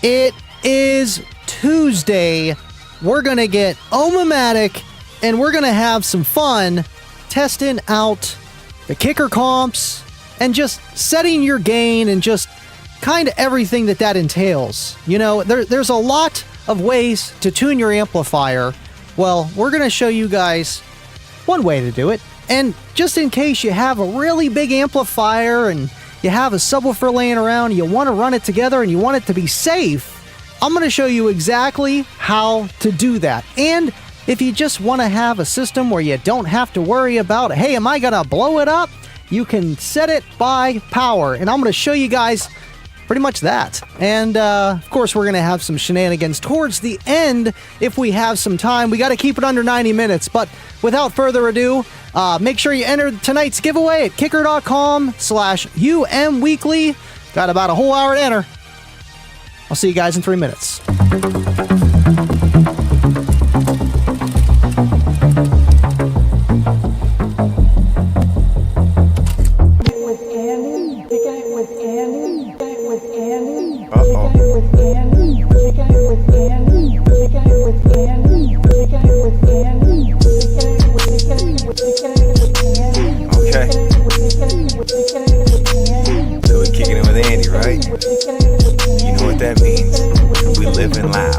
It is Tuesday. We're going to get Omomatic and we're going to have some fun testing out the kicker comps and just setting your gain and just kind of everything that entails. You know, there's a lot of ways to tune your amplifier. Well, we're going to show you guys one way to do it. And just in case you have a really big amplifier and you have a subwoofer laying around, you want to run it together and you want it to be safe, I'm going to show you exactly how to do that. And if you just want to have a system where you don't have to worry about, hey, am I going to blow it up? You can set it by power. And I'm going to show you guys pretty much that. And of course, we're going to have some shenanigans towards the end if we have some time. We got to keep it under 90 minutes. But without further ado, make sure you enter tonight's giveaway at kicker.com/umweekly. Got about a whole hour to enter. I'll see you guys in 3 minutes. So we're kicking it with Andy, right? You know what that means. We living loud.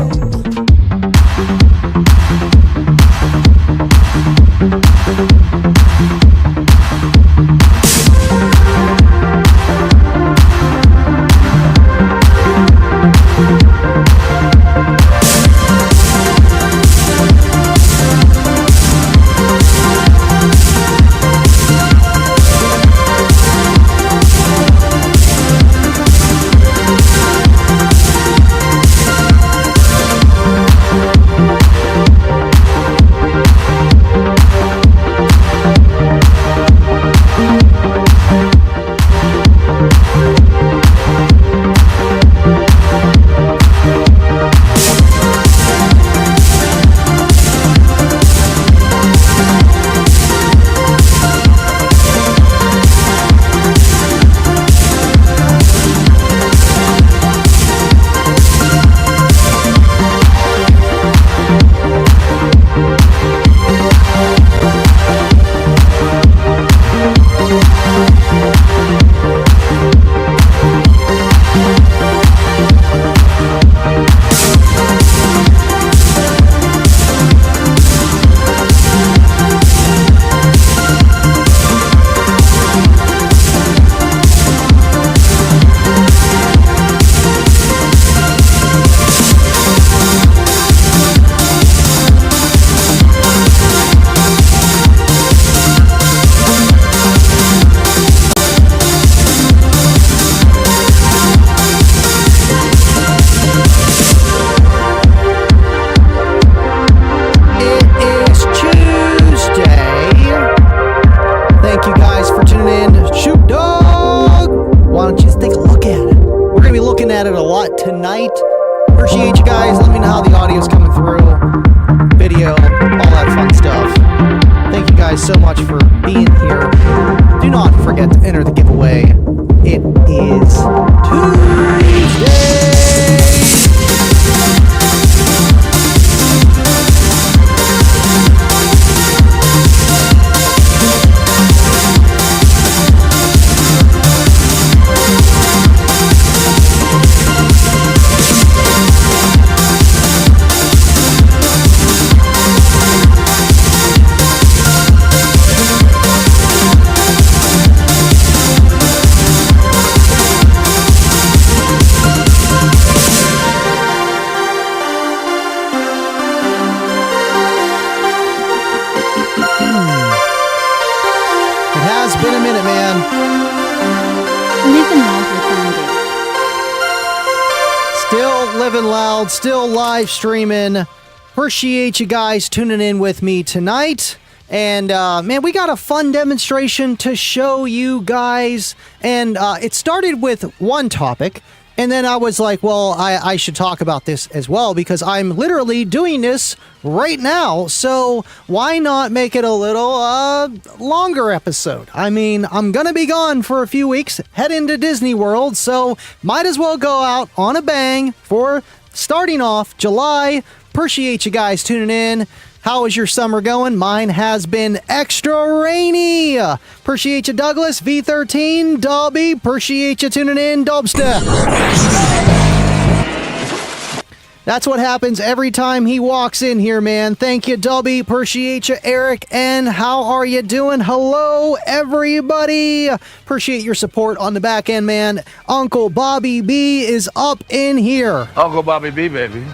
Tonight. Appreciate you guys. Let me know how the audio's coming through. Video, all that fun stuff. Thank you guys so much for being here. Do not forget to enter the giveaway. It is Tuesday. Still live streaming. Appreciate you guys tuning in with me tonight. And man, we got a fun demonstration to show you guys. And it started with one topic. And then I was like, well, I should talk about this as well because I'm literally doing this right now. So why not make it a little longer episode? I mean, I'm going to be gone for a few weeks, head into Disney World. So might as well go out on a bang for starting off July. Appreciate you guys tuning in. How is your summer going? Mine has been extra rainy. Appreciate you, Douglas. V13, Dobby. Appreciate you tuning in, Dobster. That's what happens every time he walks in here, man. Thank you, Dobby. Appreciate you, Eric. And how are you doing? Hello, everybody. Appreciate your support on the back end, man. Uncle Bobby B is up in here. Uncle Bobby B, baby.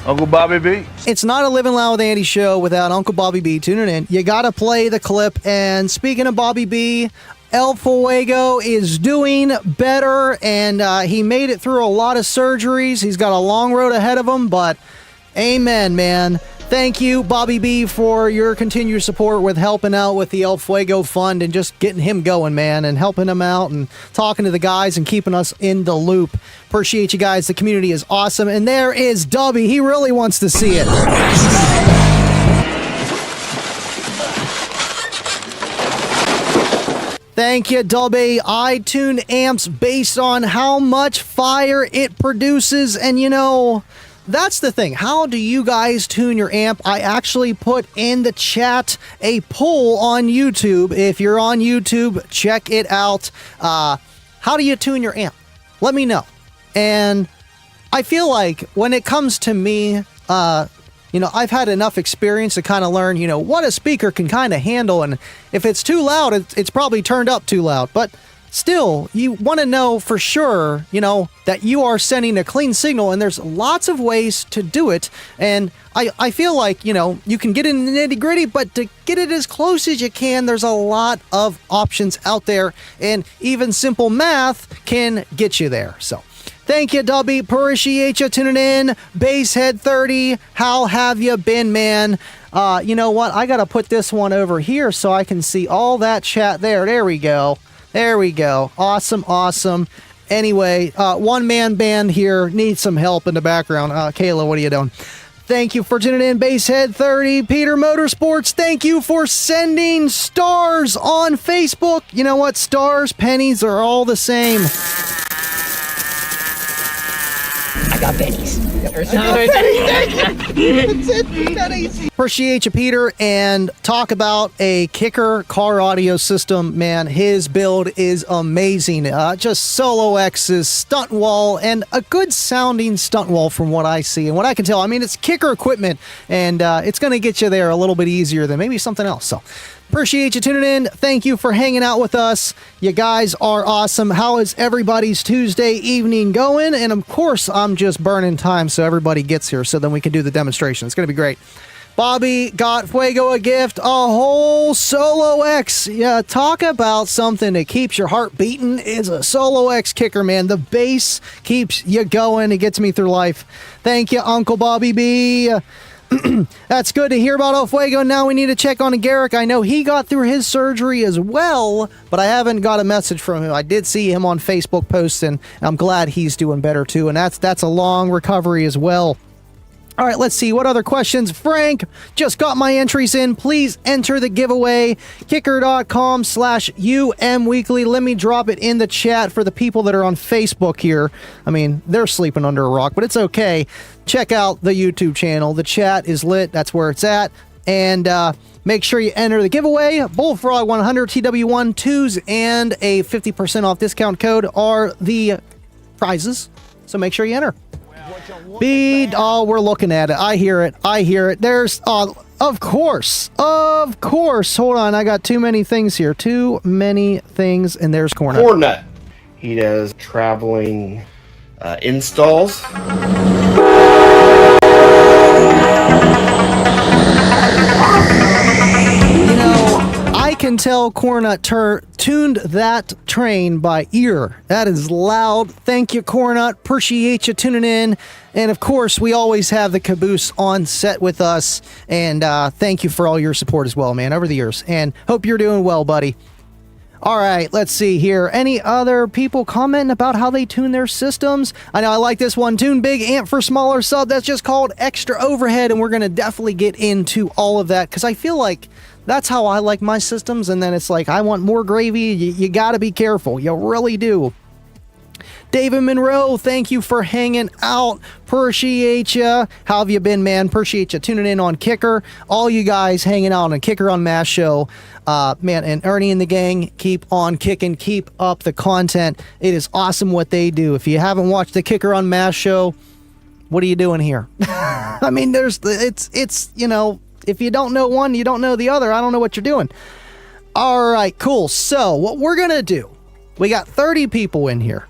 Uncle Bobby B. It's not a Living Loud with Andy show without Uncle Bobby B tuning in. You gotta play the clip. And speaking of Bobby B, El Fuego is doing better, and he made it through a lot of surgeries. He's got a long road ahead of him, but amen, man. Thank you, Bobby B, for your continued support with helping out with the El Fuego Fund and just getting him going, man, and helping him out and talking to the guys and keeping us in the loop. Appreciate you guys. The community is awesome. And there is Dubby. He really wants to see it. Thank you, Dubby. I tune amps based on how much fire it produces, and you know, that's the thing. How do you guys tune your amp? I actually put in the chat a poll on YouTube. If you're on YouTube, check it out. How do you tune your amp? Let me know. And I feel like when it comes to me, I've had enough experience to kind of learn, what a speaker can kind of handle. And if it's too loud, it's probably turned up too loud. But still, you want to know for sure, that you are sending a clean signal, and there's lots of ways to do it. And I feel like, you can get in the nitty gritty, but to get it as close as you can, there's a lot of options out there, and even simple math can get you there. So thank you, Dubby. Appreciate you tuning in. Basshead 30, how have you been, man? You know what? I got to put this one over here so I can see all that chat there. There we go. There we go. Awesome, awesome. Anyway, one-man band here needs some help in the background. Kayla, what are you doing? Thank you for tuning in, Basshead 30. Peter Motorsports, thank you for sending stars on Facebook. You know what? Stars, pennies are all the same. I got pennies. Appreciate you, Peter, and talk about a Kicker car audio system. Man, his build is amazing. Just Solo X's stunt wall, and a good sounding stunt wall from what I see and what I can tell. I mean, it's Kicker equipment, and it's going to get you there a little bit easier than maybe something else. So appreciate you tuning in. Thank you for hanging out with us. You guys are awesome. How is everybody's Tuesday evening going? And of course, I'm just burning time so everybody gets here so then we can do the demonstration. It's going to be great. Bobby got Fuego a gift, a whole Solo X. Yeah, talk about something that keeps your heart beating is a Solo X kicker, man. The bass keeps you going. It gets me through life. Thank you, Uncle Bobby B. That's good to hear about El Fuego. Now we need to check on Garrick. I know he got through his surgery as well, but I haven't got a message from him. I did see him on Facebook posting. I'm glad he's doing better too, and that's a long recovery as well. All right, let's see. What other questions? Frank just got my entries in. Please enter the giveaway. Kicker.com/UMweekly. Let me drop it in the chat for the people that are on Facebook here. I mean, they're sleeping under a rock, but it's okay. Check out the YouTube channel. The chat is lit. That's where it's at. And make sure you enter the giveaway. Bullfrog 100 TW1 2s and a 50% off discount code are the prizes. So make sure you enter. We're looking at it. I hear it. There's, of course. Hold on, I got too many things here. Too many things, and there's Cornut. Cornut. He does traveling installs. I can tell Cornut tuned that train by ear. That is loud. Thank you, Cornut. Appreciate you tuning in. And of course, we always have the Caboose on set with us. And thank you for all your support as well, man, over the years. And hope you're doing well, buddy. All right, let's see here. Any other people commenting about how they tune their systems? I know I like this one. Tune big, amp for smaller sub. That's just called extra overhead, and we're going to definitely get into all of that because I feel like that's how I like my systems, and then it's like I want more gravy. You got to be careful. You really do. David Monroe, thank you for hanging out. Appreciate ya. How have you been, man? Appreciate you tuning in on Kicker. All you guys hanging out on Kicker on Mass Show. Man, and Ernie and the gang, keep on kicking. Keep up the content. It is awesome what they do. If you haven't watched the Kicker on Mass Show, what are you doing here? I mean, it's you know, if you don't know one, you don't know the other. I don't know what you're doing. All right, cool. So what we're going to do, we got 30 people in here.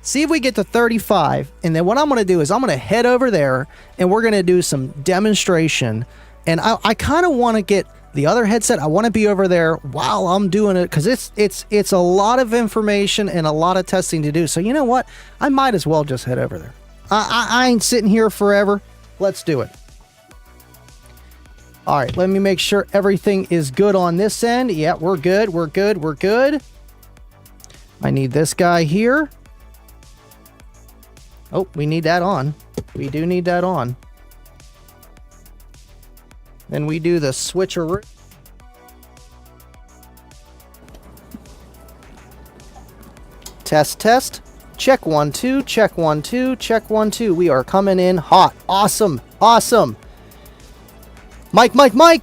See if we get to 35, and then what I'm going to do is I'm going to head over there, and we're going to do some demonstration, and I kind of want to get the other headset. I want to be over there while I'm doing it, because it's a lot of information and a lot of testing to do, so you know what? I might as well just head over there. I ain't sitting here forever. Let's do it. All right, let me make sure everything is good on this end. Yeah, we're good, we're good, we're good. I need this guy here. Oh, we need that on. We do need that on. Then we do the switcheroo. Test, test. Check 1, 2, check 1, 2, check 1, 2. We are coming in hot. Awesome, awesome. Mike,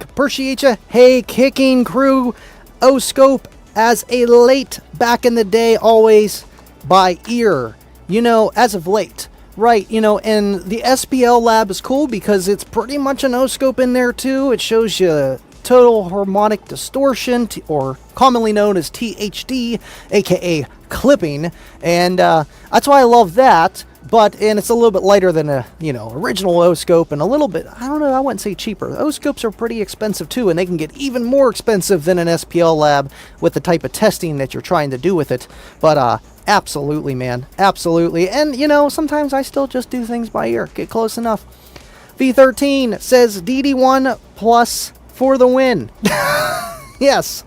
appreciate you. Hey, Kicking crew. O-scope as a late back in the day, always by ear. You know, as of late, right, you know, and the SPL lab is cool because it's pretty much an O-scope in there too. It shows you total harmonic distortion, or commonly known as THD, aka clipping, and that's why I love that. And it's a little bit lighter than a, you know, original O-scope, and a little bit, I don't know, I wouldn't say cheaper. O-scopes are pretty expensive too, and they can get even more expensive than an SPL lab with the type of testing that you're trying to do with it. But absolutely, man, absolutely. And you know, sometimes I still just do things by ear. Get close enough. V13 says DD1 plus for the win. Yes.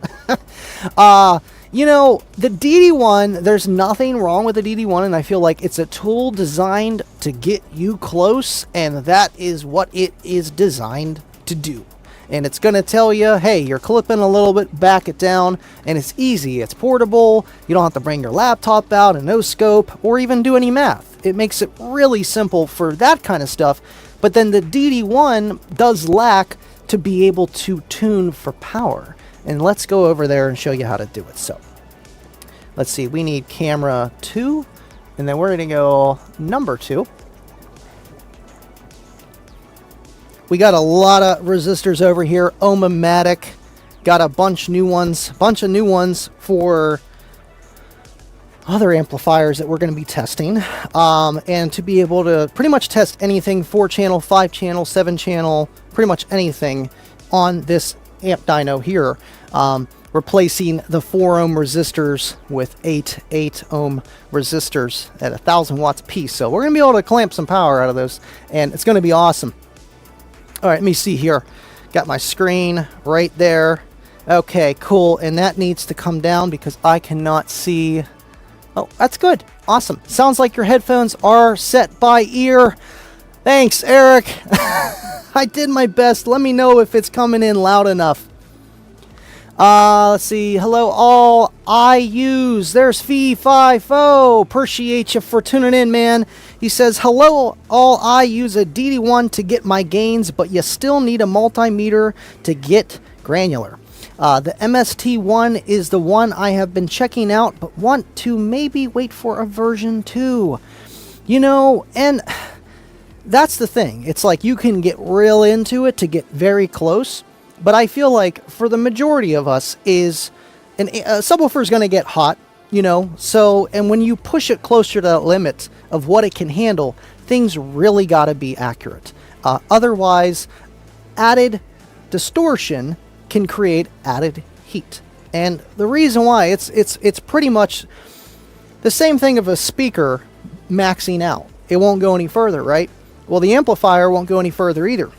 You know, the DD1, there's nothing wrong with the DD1, and I feel like it's a tool designed to get you close, and that is what it is designed to do. And it's going to tell you, hey, you're clipping a little bit, back it down, and it's easy. It's portable. You don't have to bring your laptop out and no scope or even do any math. It makes it really simple for that kind of stuff. But then the DD1 does lack to be able to tune for power. And let's go over there and show you how to do it. So let's see, we need camera 2, and then we're going to go number 2. We got a lot of resistors over here. Ohmmatic, got a bunch of new ones for other amplifiers that we're going to be testing. And to be able to pretty much test anything, 4-channel, 5-channel, 7-channel, pretty much anything on this amp dyno here, replacing the 4 ohm resistors with 8 ohm resistors at 1,000 watts apiece. So we're gonna be able to clamp some power out of those, and it's gonna be awesome. All right, let me see here. Got my screen right there. Okay, cool. And that needs to come down because I cannot see. Oh, that's good. Awesome. Sounds like your headphones are set by ear. Thanks, Eric. I did my best. Let me know if it's coming in loud enough. Let's see. Hello, all IUs. There's Fee-Fi-Fo. Appreciate you for tuning in, man. He says, hello, all I use a DD1 to get my gains, but you still need a multimeter to get granular. The MST1 is the one I have been checking out, but want to maybe wait for a version 2. You know, and that's the thing. It's like you can get real into it to get very close, but I feel like for the majority of us is a subwoofer is going to get hot, you know, so, and when you push it closer to that limit of what it can handle, things really got to be accurate. Otherwise, added distortion can create added heat. And the reason why, it's pretty much the same thing of a speaker maxing out. It won't go any further, right? Well, the amplifier won't go any further either.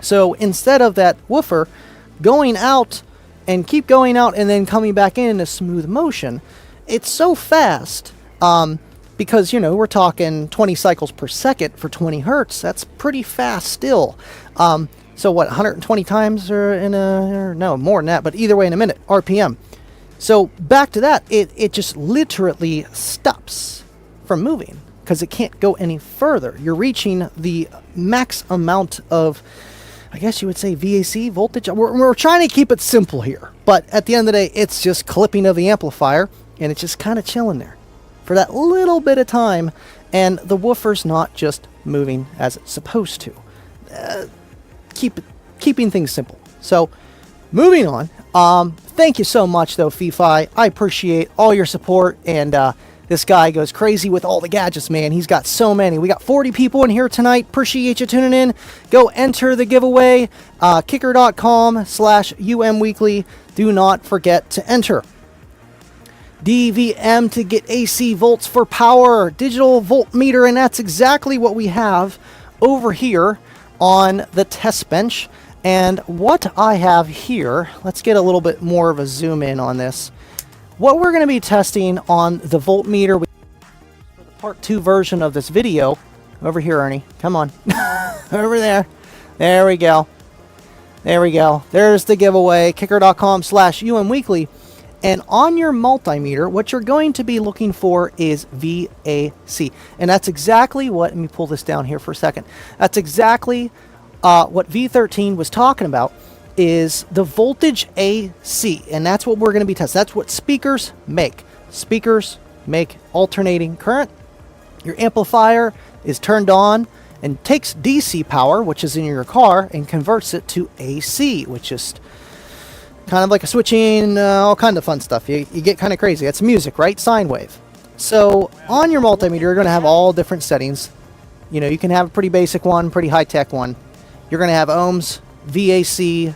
So instead of that woofer going out and keep going out and then coming back in a smooth motion. It's so fast, because, you know, we're talking 20 cycles per second for 20 hertz. That's pretty fast still. So what, 120 times or no, more than that, but either way in a minute, RPM. So back to that, it just literally stops from moving because it can't go any further. You're reaching the max amount of, I guess you would say, VAC voltage. We're trying to keep it simple here, but at the end of the day, it's just clipping of the amplifier, and it's just kind of chilling there for that little bit of time, and the woofer's not just moving as it's supposed to. Keeping things simple. So, moving on. Thank you so much, though, Fifi. I appreciate all your support, and this guy goes crazy with all the gadgets, man. He's got so many. We got 40 people in here tonight. Appreciate you tuning in. Go enter the giveaway. Kicker.com/umweekly. Do not forget to enter. DVM to get AC volts for power. Digital voltmeter, and that's exactly what we have over here on the test bench. And what I have here, let's get a little bit more of a zoom in on this. What we're going to be testing on the voltmeter for the part 2 version of this video. Over here, Ernie. Come on. Over there. There we go. There we go. There's the giveaway. Kicker.com/umweekly. And on your multimeter, what you're going to be looking for is VAC. And that's exactly what, let me pull this down here for a second. That's exactly what V13 was talking about, is the voltage AC. And that's what we're going to be testing. That's what speakers make. Speakers make alternating current. Your amplifier is turned on and takes DC power, which is in your car, and converts it to AC, which is kind of like a switching, all kind of fun stuff. You get kind of crazy. It's music, right? Sine wave. So on your multimeter, you're going to have all different settings. You know, you can have a pretty basic one, pretty high-tech one. You're going to have ohms, VAC,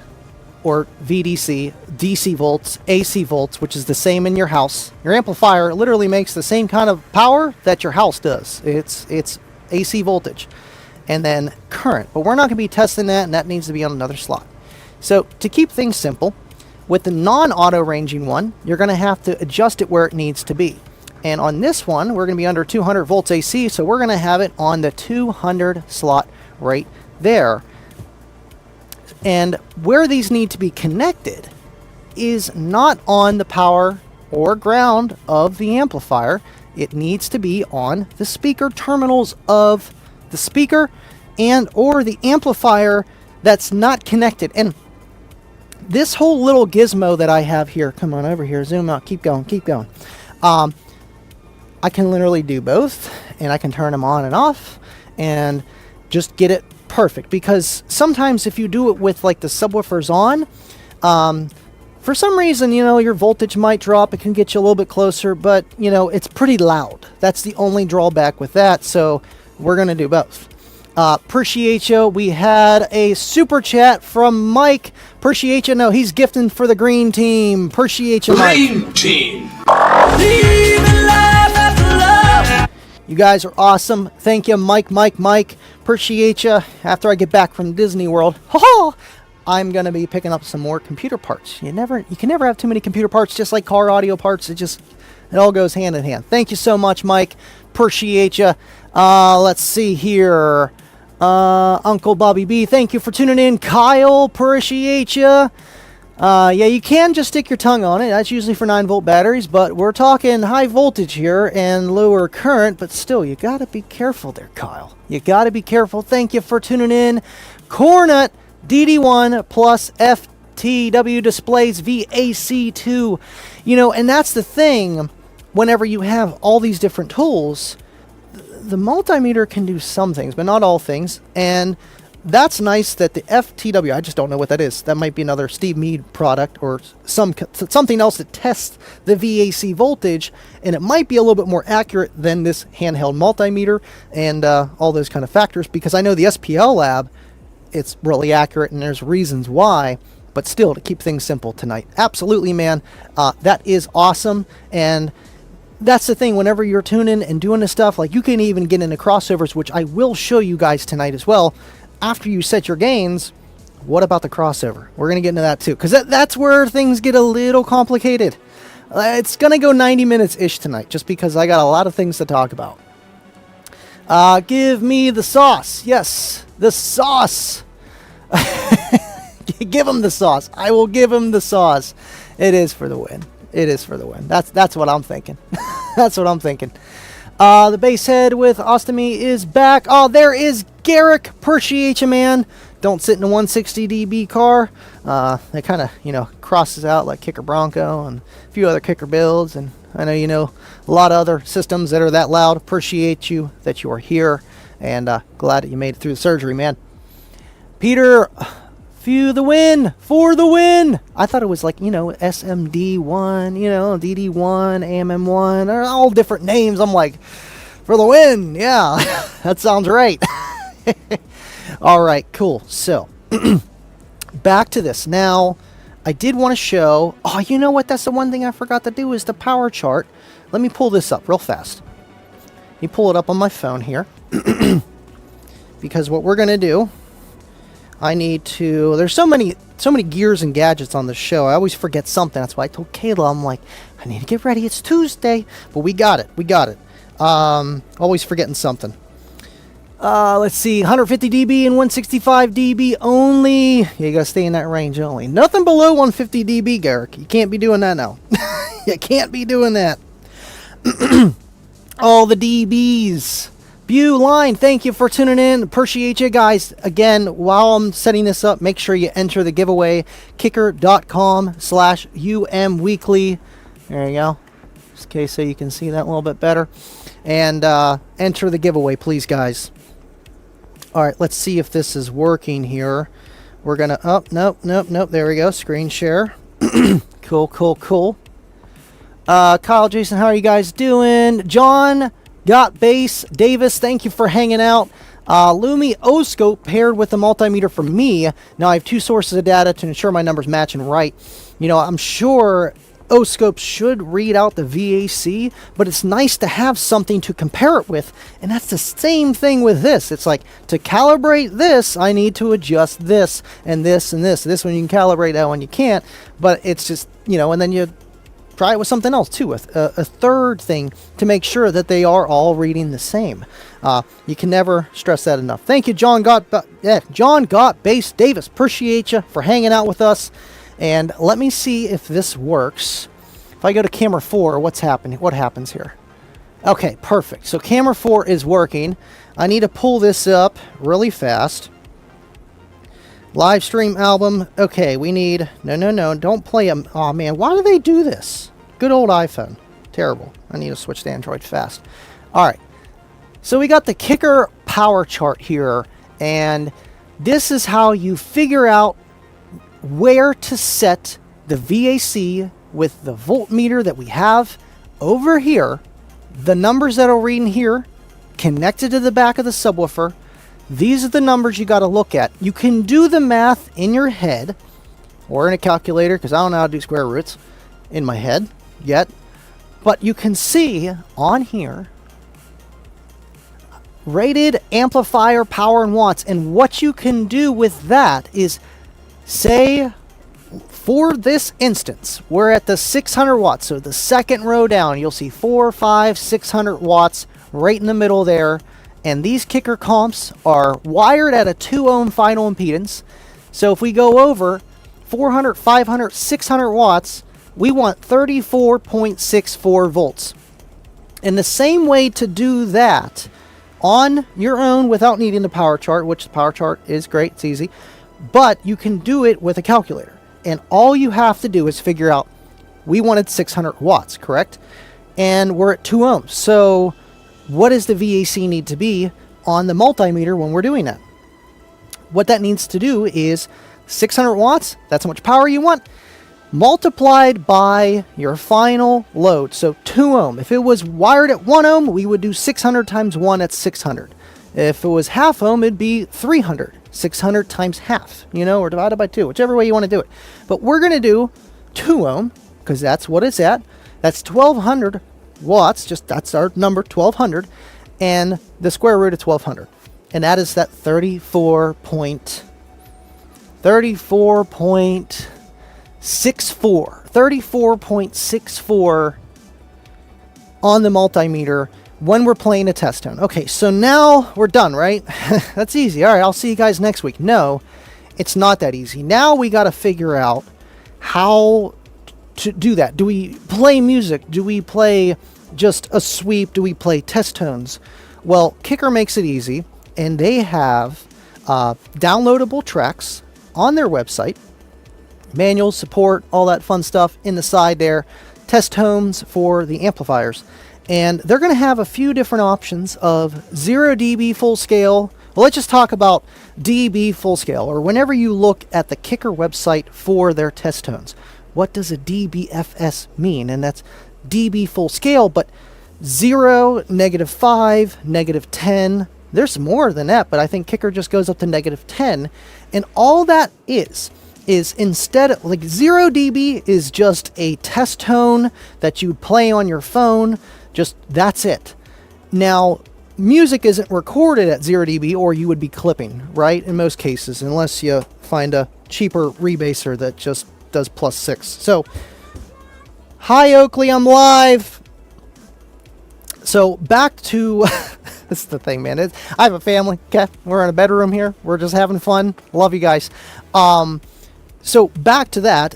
or VDC, DC volts, AC volts, which is the same in your house. Your amplifier literally makes the same kind of power that your house does. It's AC voltage. And then current. But we're not going to be testing that, and that needs to be on another slot. So to keep things simple, with the non-auto ranging one, you're going to have to adjust it where it needs to be. And on this one, we're going to be under 200 volts AC, so we're going to have it on the 200 slot right there. And where these need to be connected is not on the power or ground of the amplifier. It needs to be on the speaker terminals of the speaker and or the amplifier that's not connected. And this whole little gizmo that I have here, come on over here, zoom out, keep going, keep going. I can literally do both, and I can turn them on and off and just get it perfect. Because sometimes if you do it with like the subwoofers on, for some reason, you know, your voltage might drop. It can get you a little bit closer, but you know, it's pretty loud. That's the only drawback with that. So we're going to do both. Appreciate you. We had a super chat from Mike. Appreciate you. No, he's gifting for the green team. Appreciate you, Mike. Green team. You guys are awesome. Thank you, Mike. Appreciate you. After I get back from Disney World, I'm gonna be picking up some more computer parts. You can never have too many computer parts, just like car audio parts. It all goes hand in hand. Thank you so much, Mike. Appreciate you. Let's see here. Uncle Bobby B, thank you for tuning in. Kyle, appreciate you. Yeah, you can just stick your tongue on it. That's usually for 9-volt batteries, but we're talking high voltage here and lower current, but still, you gotta be careful there, Kyle. You gotta be careful. Thank you for tuning in. Cornet DD1 plus FTW displays VAC2. You know, and that's the thing, whenever you have all these different tools, the multimeter can do some things, but not all things. And that's nice that the FTW, I just don't know what that is. That might be another Steve Mead product or something else that tests the VAC voltage, and it might be a little bit more accurate than this handheld multimeter and all those kind of factors, because I know the SPL lab, it's really accurate and there's reasons why, but still, to keep things simple tonight. Absolutely, man. That is awesome. And that's the thing, whenever you're tuning and doing this stuff, like you can even get into crossovers, which I will show you guys tonight as well. After you set your gains, what about the crossover? We're going to get into that too, because that's where things get a little complicated. It's going to go 90 minutes-ish tonight, just because I got a lot of things to talk about. Give me the sauce. Yes, the sauce. Give him the sauce. I will give him the sauce. It is for the win. It is for the win. That's what I'm thinking. That's what I'm thinking. The base head with Ostomy is back. Oh, there is Garrick. Appreciate you, man. Don't sit in a 160 dB car. That kind of, crosses out like Kicker Bronco and a few other Kicker builds. And I know you know a lot of other systems that are that loud. Appreciate you that you are here. And glad that you made it through the surgery, man. Peter, for the win. I thought it was like, SMD1, DD1, AMM1. They're all different names. I'm like, for the win. Yeah, that sounds right. All right, cool. So, back to this. Now, I did want to show... Oh, you know what? That's the one thing I forgot to do is the power chart. Let me pull this up real fast. Let me pull it up on my phone here. Because what we're going to do... I need to... There's so many gears and gadgets on the show. I always forget something. That's why I told Kayla, I'm like, I need to get ready. It's Tuesday. But we got it. Always forgetting something. Let's see, 150 dB and 165 dB only. You gotta stay in that range only. Nothing below 150 dB, Garrick. You can't be doing that now. You can't be doing that. All the dBs. Line, thank you for tuning in. Appreciate you guys. Again, while I'm setting this up, make sure you enter the giveaway. Kicker.com/UMweekly. There you go. Just in case so you can see that a little bit better. And enter the giveaway, please, guys. All right, let's see if this is working here. We're going to... Oh, nope. There we go. Screen share. Cool. Kyle, Jason, how are you guys doing? John, Got Bass, Davis, thank you for hanging out. Lumi O-Scope paired with the multimeter for me. Now I have two sources of data to ensure my numbers match and right. I'm sure... O-Scope should read out the VAC, but it's nice to have something to compare it with, and that's the same thing with this. It's like, to calibrate this, I need to adjust this, and this, and this. This one you can calibrate, that one you can't, but it's just, and then you try it with something else too, with a third thing to make sure that they are all reading the same. You can never stress that enough. Thank you, John Got Bass Davis. Appreciate you for hanging out with us. And let me see if this works. If I go to camera 4, what's happening? What happens here? Okay, perfect. So camera 4 is working. I need to pull this up really fast. Live stream album. Okay, we need... No. Don't play them. Oh, man. Why do they do this? Good old iPhone. Terrible. I need to switch to Android fast. All right. So we got the Kicker power chart here. And this is how you figure out where to set the VAC with the voltmeter that we have over here. The numbers that are reading here connected to the back of the subwoofer. These are the numbers you got to look at. You can do the math in your head or in a calculator, because I don't know how to do square roots in my head yet. But you can see on here rated amplifier power and watts. And what you can do with that is, say, for this instance, we're at the 600 watts. So the second row down, you'll see 4, 5, 600 watts right in the middle there. And these Kicker comps are wired at a 2 ohm final impedance. So if we go over 400, 500, 600 watts, we want 34.64 volts. And the same way to do that on your own without needing the power chart, which the power chart is great, it's easy. But you can do it with a calculator. And all you have to do is figure out, we wanted 600 watts, correct? And we're at 2 ohms. So what does the VAC need to be on the multimeter when we're doing that? What that needs to do is 600 watts, that's how much power you want, multiplied by your final load. So 2 ohm. If it was wired at 1 ohm, we would do 600 times 1, that's 600. If it was half ohm, it'd be 300. 600 times half, or divided by 2, whichever way you want to do it. But we're going to do 2 ohm, because that's what it's at. That's 1200 watts, that's our number, 1200, and the square root of 1200. And that is that 34.64 34.64 on the multimeter when we're playing a test tone. Okay, so now we're done, right? That's easy. All right, I'll see you guys next week. No, it's not that easy. Now we got to figure out how to do that. Do we play music? Do we play just a sweep? Do we play test tones? Well, Kicker makes it easy, and they have downloadable tracks on their website, manuals, support, all that fun stuff in the side there, test tones for the amplifiers. And they're going to have a few different options of 0 dB full scale. Well, let's just talk about dB full scale, or whenever you look at the Kicker website for their test tones. What does a dBFS mean? And that's dB full scale, but 0, -5, -10. There's more than that, but I think Kicker just goes up to -10. And all that is instead of, like, 0 dB is just a test tone that you'd play on your phone. Just, that's it. Now, music isn't recorded at 0 dB, or you would be clipping, right? In most cases, unless you find a cheaper rebaser that just does +6. So, hi Oakley, I'm live. So back to this is the thing, man. I have a family. Okay, we're in a bedroom here. We're just having fun. Love you guys. So back to that.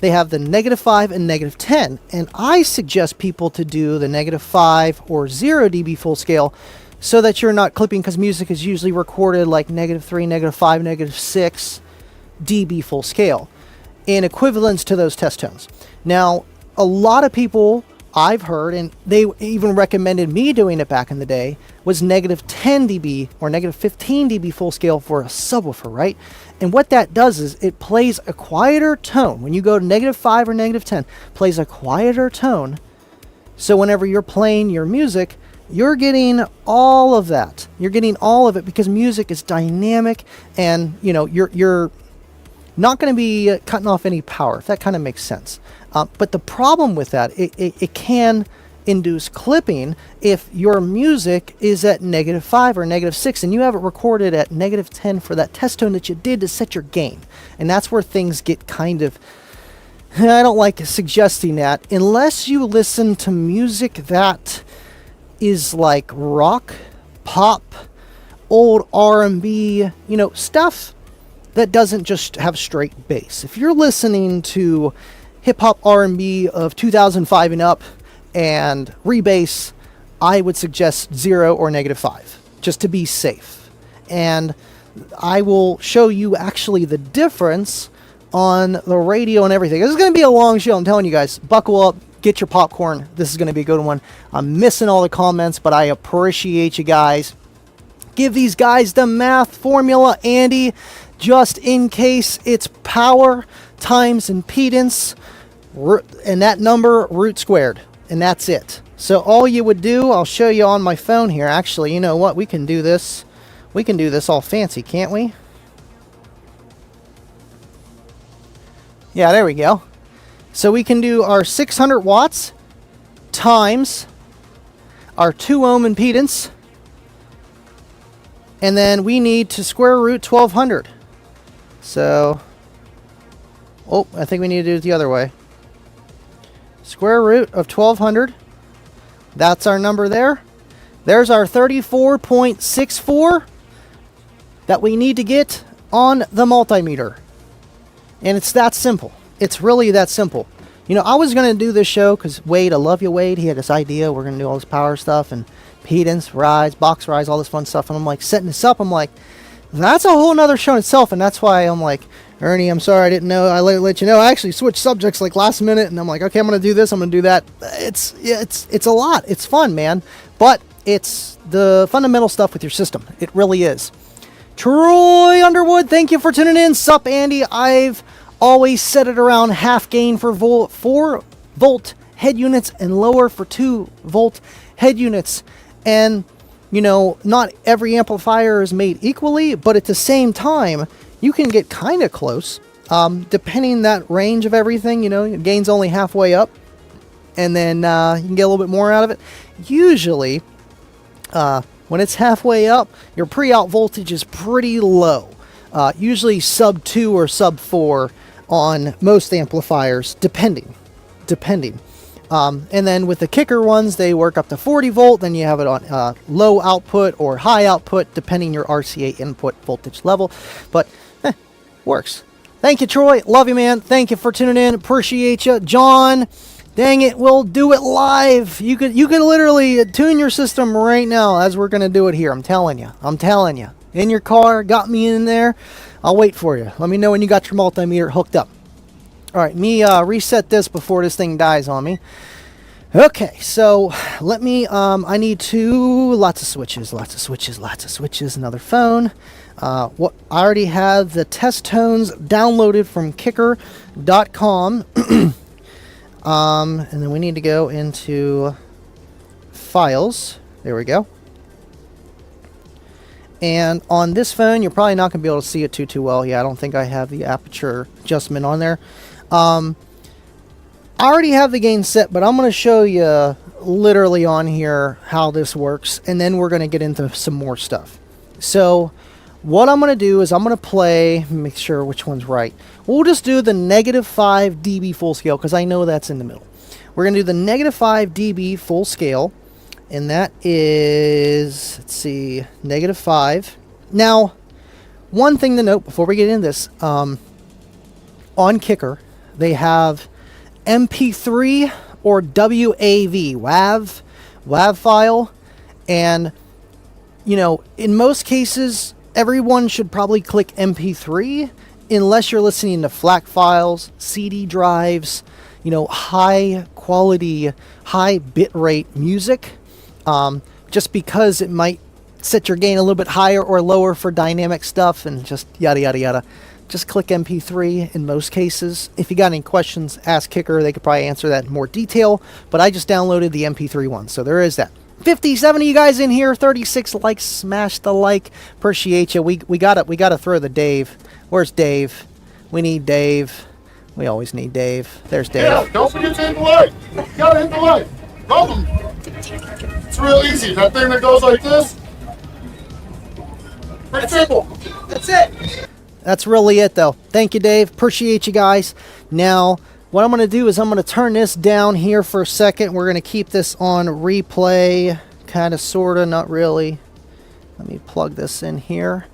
They have the -5 and -10, and I suggest people to do the -5 or 0 dB full scale, so that you're not clipping, because music is usually recorded like -3, -5, -6 dB full scale, in equivalence to those test tones. Now, a lot of people I've heard, and they even recommended me doing it back in the day, was -10 dB or -15 dB full scale for a subwoofer, right? And what that does is it plays a quieter tone. When you go to -5 or -10, plays a quieter tone. So whenever you're playing your music, you're getting all of that. You're getting all of it, because music is dynamic, and you know you're not going to be cutting off any power, if that kind of makes sense. But the problem with that, it can induce clipping if your music is at -5 or -6, and you have it recorded at -10 for that test tone that you did to set your gain. And that's where things get kind of, I don't like suggesting that, unless you listen to music that is like rock, pop, old R&B, you know, stuff that doesn't just have straight bass. If you're listening to hip-hop R&B of 2005 and up and rebass, I would suggest 0 or -5, just to be safe. And I will show you actually the difference on the radio and everything. This is going to be a long show, I'm telling you guys. Buckle up, get your popcorn. This is going to be a good one. I'm missing all the comments, but I appreciate you guys. Give these guys the math formula, Andy, just in case. It's power times impedance, and that number root squared, and that's it. So all you would do, I'll show you on my phone here. Actually, you know what? We can do this. We can do this all fancy, can't we? Yeah, there we go. So we can do our 600 watts times our 2 ohm impedance, and then we need to square root 1200. So, oh, I think we need to do it the other way. Square root of 1200. That's our number there. There's our 34.64 that we need to get on the multimeter. And it's that simple. It's really that simple. You know, I was going to do this show because Wade, I love you, Wade. He had this idea. We're going to do all this power stuff and impedance, rise, box rise, all this fun stuff. And I'm like, setting this up. I'm like, that's a whole nother show in itself. And that's why I'm like, Ernie, I'm sorry I didn't know. I let you know. I actually switched subjects like last minute. And I'm like, okay, I'm going to do this. I'm going to do that. It's a lot. It's fun, man. But it's the fundamental stuff with your system. It really is. Troy Underwood, thank you for tuning in. Sup, Andy. I've always set it around half gain for 4 volt head units and lower for 2 volt head units. And, you know, not every amplifier is made equally, but at the same time, you can get kind of close, depending that range of everything. You know, gain's only halfway up, and then you can get a little bit more out of it. Usually, when it's halfway up, your pre-out voltage is pretty low. usually sub 2 or sub 4 on most amplifiers, depending. And then with the Kicker ones, they work up to 40 volt. Then you have it on low output or high output, depending your RCA input voltage level. But works. Thank you, Troy. Love you, man. Thank you for tuning in. Appreciate you, John. Dang it, we'll do it live. You could literally tune your system right now as we're gonna do it here. I'm telling you. In your car, got me in there. I'll wait for you. Let me know when you got your multimeter hooked up. All right, me reset this before this thing dies on me. Okay, so let me, I need lots of switches, another phone. I already have the test tones downloaded from kicker.com. And then we need to go into files. There we go. And on this phone, you're probably not going to be able to see it too well. Yeah, I don't think I have the aperture adjustment on there. I already have the gain set, but I'm going to show you literally on here how this works, and then we're going to get into some more stuff. So what I'm going to do is I'm going to play, make sure which one's right. We'll just do the -5 dB full scale, because I know that's in the middle. We're going to do the -5 dB full scale, and that is, let's see, -5. Now, one thing to note before we get into this, on Kicker, they have MP3 or WAV file, and you know, in most cases everyone should probably click MP3 unless you're listening to FLAC files, CD drives, you know, high quality, high bitrate music, just because it might set your gain a little bit higher or lower for dynamic stuff and just yada yada yada. Just click MP3 in most cases. If you got any questions, ask Kicker. They could probably answer that in more detail. But I just downloaded the MP3 one, so there is that. 57 of you guys in here. 36 likes. Smash the like. Appreciate you. We gotta throw the Dave. Where's Dave? We need Dave. We always need Dave. There's Dave. Yeah, don't forget to hit the like. You gotta hit the like. Welcome. It's real easy. That thing that goes like this. Pretty simple. That's it. That's really it, though. Thank you, Dave. Appreciate you guys. Now, what I'm going to do is I'm going to turn this down here for a second. We're going to keep this on replay. Kind of, sort of, not really. Let me plug this in here.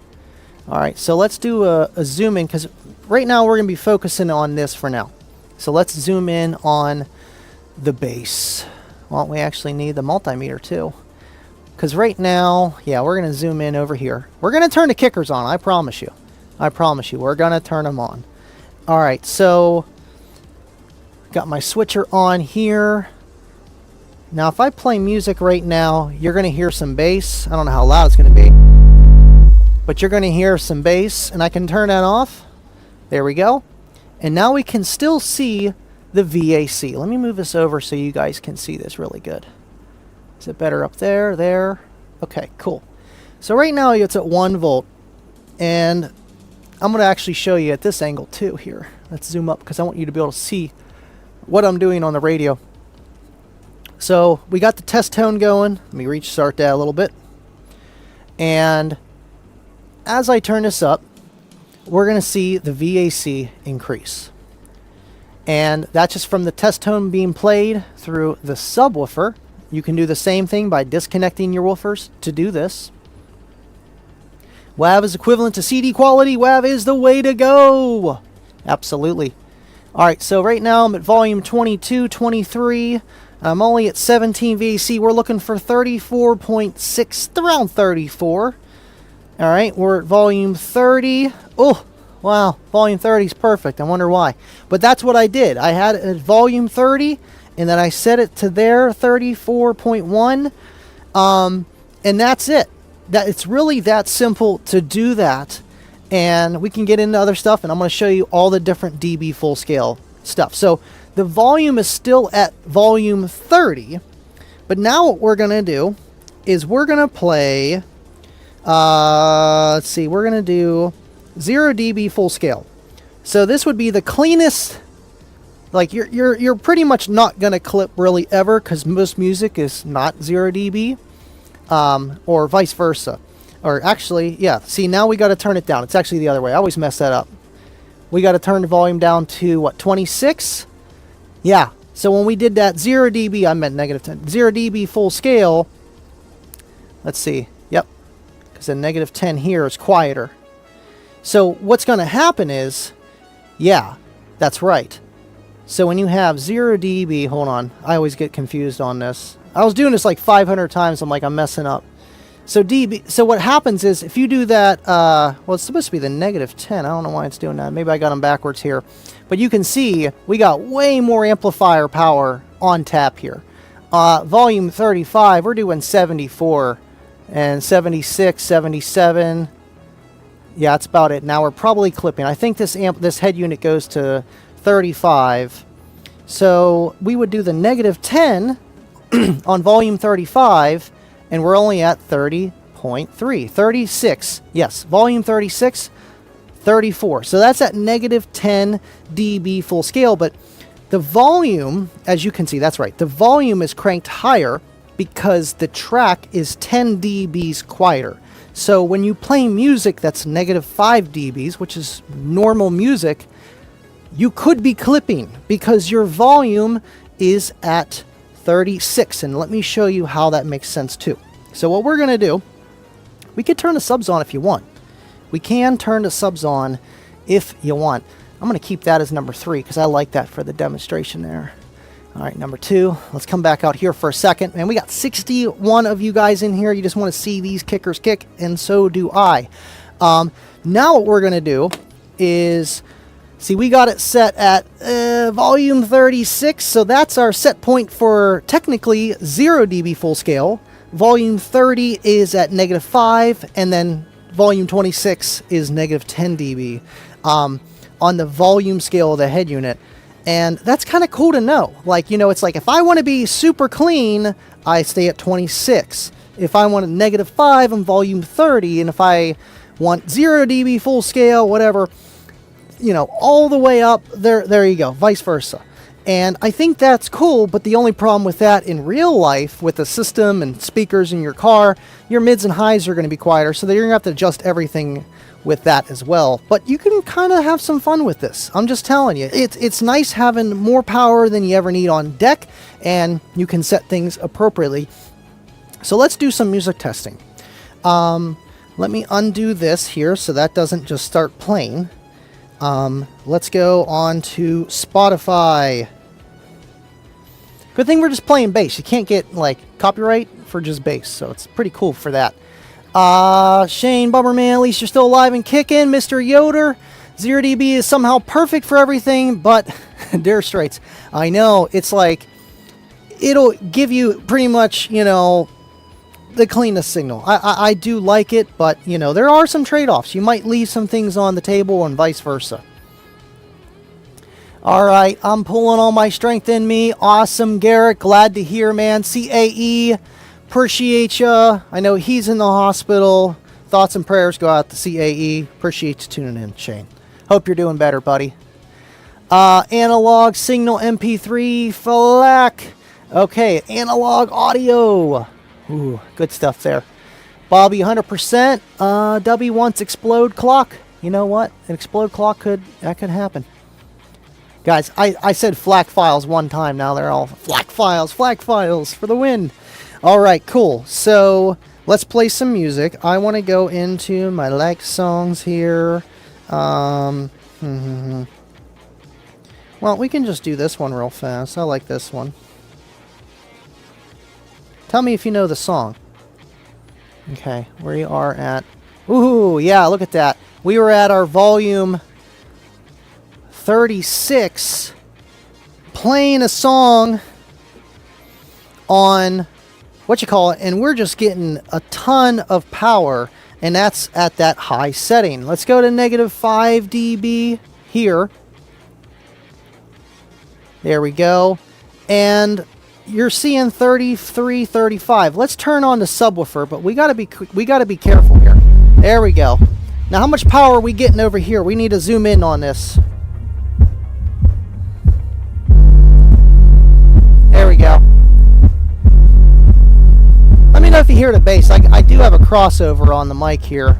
All right, so let's do a zoom in, because right now we're going to be focusing on this for now. So let's zoom in on the bass. Well, we actually need the multimeter, too. Because right now, yeah, we're going to zoom in over here. We're going to turn the kickers on, I promise you. We're going to turn them on. All right, so got my switcher on here. Now, if I play music right now, you're going to hear some bass. I don't know how loud it's going to be, but you're going to hear some bass, and I can turn that off. There we go. And now we can still see the VAC. Let me move this over so you guys can see this really good. Is it better up there? There. Okay, cool. So right now it's at 1 volt, and I'm going to actually show you at this angle too here. Let's zoom up because I want you to be able to see what I'm doing on the radio. So we got the test tone going. Let me restart that a little bit. And as I turn this up, we're going to see the VAC increase. And that's just from the test tone being played through the subwoofer. You can do the same thing by disconnecting your woofers to do this. WAV is equivalent to CD quality. WAV is the way to go. Absolutely. All right, so right now I'm at volume 22, 23. I'm only at 17 VAC. We're looking for 34.6, around 34. All right, we're at volume 30. Oh, wow, volume 30 is perfect. I wonder why. But that's what I did. I had it at volume 30, and then I set it to there, 34.1. And that's it. It's really that simple to do that. And we can get into other stuff, and I'm going to show you all the different dB full scale stuff. So the volume is still at volume 30, but now what we're going to do is we're going to play, let's see, we're going to do 0 dB full scale. So this would be the cleanest, like you're pretty much not going to clip really ever, because most music is not 0 dB, or vice versa. Or actually, yeah, see, now we got to turn it down. It's actually the other way. I always mess that up. We got to turn the volume down to, what, 26? Yeah. So when we did that 0 dB, I meant negative 10. 0 dB full scale. Let's see. Yep. Because the negative 10 here is quieter. So what's going to happen is, yeah, that's right. So when you have 0 dB, hold on. I always get confused on this. I was doing this like 500 times. I'm like, I'm messing up. So dB. So what happens is if you do that, well, it's supposed to be the negative 10. I don't know why it's doing that. Maybe I got them backwards here. But you can see we got way more amplifier power on tap here. Volume 35, we're doing 74 and 76, 77. Yeah, that's about it. Now we're probably clipping. I think this head unit goes to 35. So we would do the negative 10 on volume 35. And we're only at 30.3. 36. Yes, volume 36, 34. So that's at negative 10 dB full scale. But the volume, as you can see, that's right. The volume is cranked higher because the track is 10 dBs quieter. So when you play music that's negative 5 dBs, which is normal music, you could be clipping because your volume is at 36, and let me show you how that makes sense too. So what we're going to do, we could turn the subs on if you want. We can turn the subs on if you want. I'm going to keep that as number 3 because I like that for the demonstration there. All right, number 2. Let's come back out here for a second. And we got 61 of you guys in here. You just want to see these kickers kick, and so do I. Now what we're going to do is... See, we got it set at volume 36, so that's our set point for technically 0 dB full scale. Volume 30 is at negative 5, and then volume 26 is negative 10 dB on the volume scale of the head unit. And that's kind of cool to know. Like, you know, it's like if I want to be super clean, I stay at 26. If I want a negative 5, I'm volume 30, and if I want 0 dB full scale, whatever... you know, all the way up there you go, vice versa. And I think that's cool, but the only problem with that in real life with the system and speakers in your car, your mids and highs are going to be quieter, so you're going to have to adjust everything with that as well. But you can kind of have some fun with this. I'm just telling you, it's nice having more power than you ever need on deck, and you can set things appropriately. So let's do some music testing. Let me undo this here so that doesn't just start playing. Let's go on to Spotify. Good thing we're just playing bass. You can't get, like, copyright for just bass, so it's pretty cool for that. Shane Bummerman, at least you're still alive and kicking. Mr. Yoder, 0 dB is somehow perfect for everything, but Dire Straits. I know, it's like, it'll give you pretty much, you know, the cleanest signal. I do like it, but, you know, there are some trade-offs. You might leave some things on the table and vice versa. All right, I'm pulling all my strength in me. Awesome, Garrett. Glad to hear, man. CAE, appreciate ya. I know he's in the hospital. Thoughts and prayers go out to CAE. Appreciate you tuning in, Shane. Hope you're doing better, buddy. Analog signal MP3 FLAC. Okay, analog audio. Ooh, good stuff there. Bobby, 100%. W wants explode clock. You know what? An explode clock could happen. Guys, I said FLAC files one time. Now they're all FLAC files for the win. All right, cool. So let's play some music. I want to go into my like songs here. Well, we can just do this one real fast. I like this one. Tell me if you know the song. Okay, we are at... Ooh, yeah, look at that. We were at our volume 36 playing a song on and we're just getting a ton of power, and that's at that high setting. Let's go to negative 5 dB here. There we go. And you're seeing 33, 35. Let's turn on the subwoofer, but we gotta be careful here. There we go. Now, how much power are we getting over here? We need to zoom in on this. There we go. Let me know if you hear the bass. I do have a crossover on the mic here.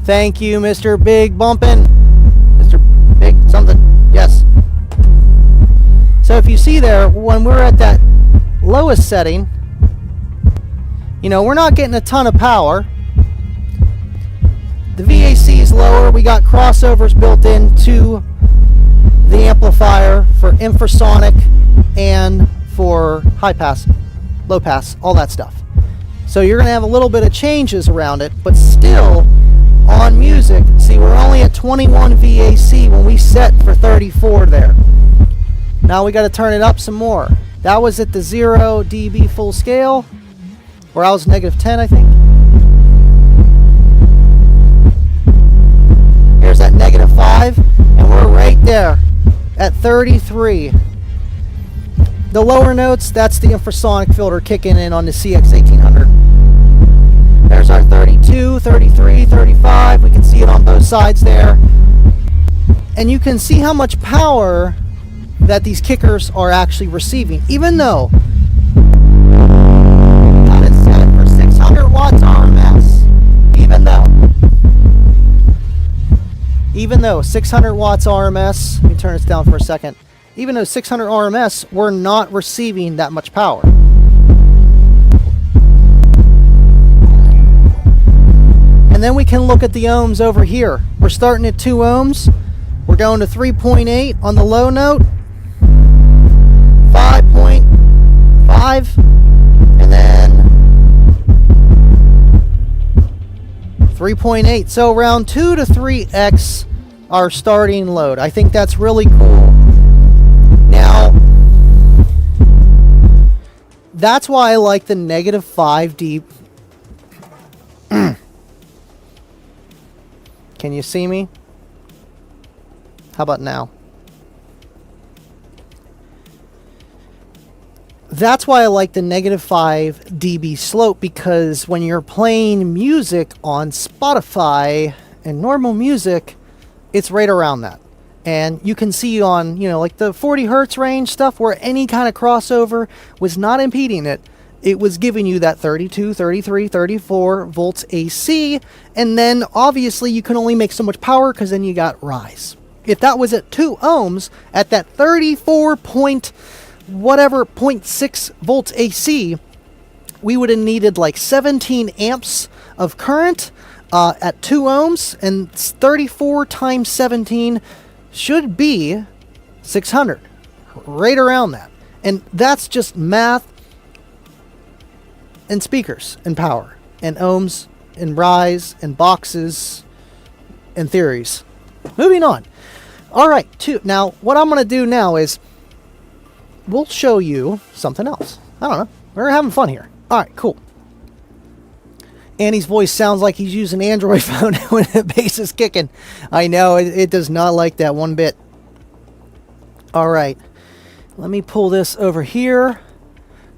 Thank you, Mr. Big Bumpin'. Mr. Big something. Yes. So if you see there, when we're at that lowest setting, you know, we're not getting a ton of power. The VAC is lower. We got crossovers built into the amplifier for infrasonic and for high pass, low pass, all that stuff. So you're going to have a little bit of changes around it, but still on music, see, we're only at 21 VAC when we set for 34 there. Now we got to turn it up some more. That was at the 0 dB full scale, where I was -10, I think. Here's that -5, and we're right there at 33. The lower notes, that's the infrasonic filter kicking in on the CX1800. There's our 32, 33, 35. We can see it on both sides there. And you can see how much power that these kickers are actually receiving, even though that is set for 600 watts RMS. Even though 600 watts RMS, let me turn this down for a second. Even though 600 RMS, we're not receiving that much power. And then we can look at the ohms over here. We're starting at 2 ohms. We're going to 3.8 on the low note, 5.5, and then 3.8. So around 2 to 3x our starting load. I think that's really cool. Now, that's why I like the -5 dB. Can you see me? How about now? That's why I like the -5 dB slope, because when you're playing music on Spotify and normal music, it's right around that. And you can see on, you know, like the 40 hertz range stuff where any kind of crossover was not impeding it. It was giving you that 32, 33, 34 volts AC. And then obviously you can only make so much power because then you got rise. If that was at 2 ohms at that 34 point whatever 0.6 volts AC, we would have needed like 17 amps of current at 2 ohms, and 34 times 17 should be 600, right around that. And that's just math and speakers and power and ohms and rise and boxes and theories. Moving on. All right, now what I'm going to do now is we'll show you something else. I don't know. We're having fun here. All right, cool. Annie's voice sounds like he's using an Android phone when the bass is kicking. I know, it does not like that one bit. All right. Let me pull this over here.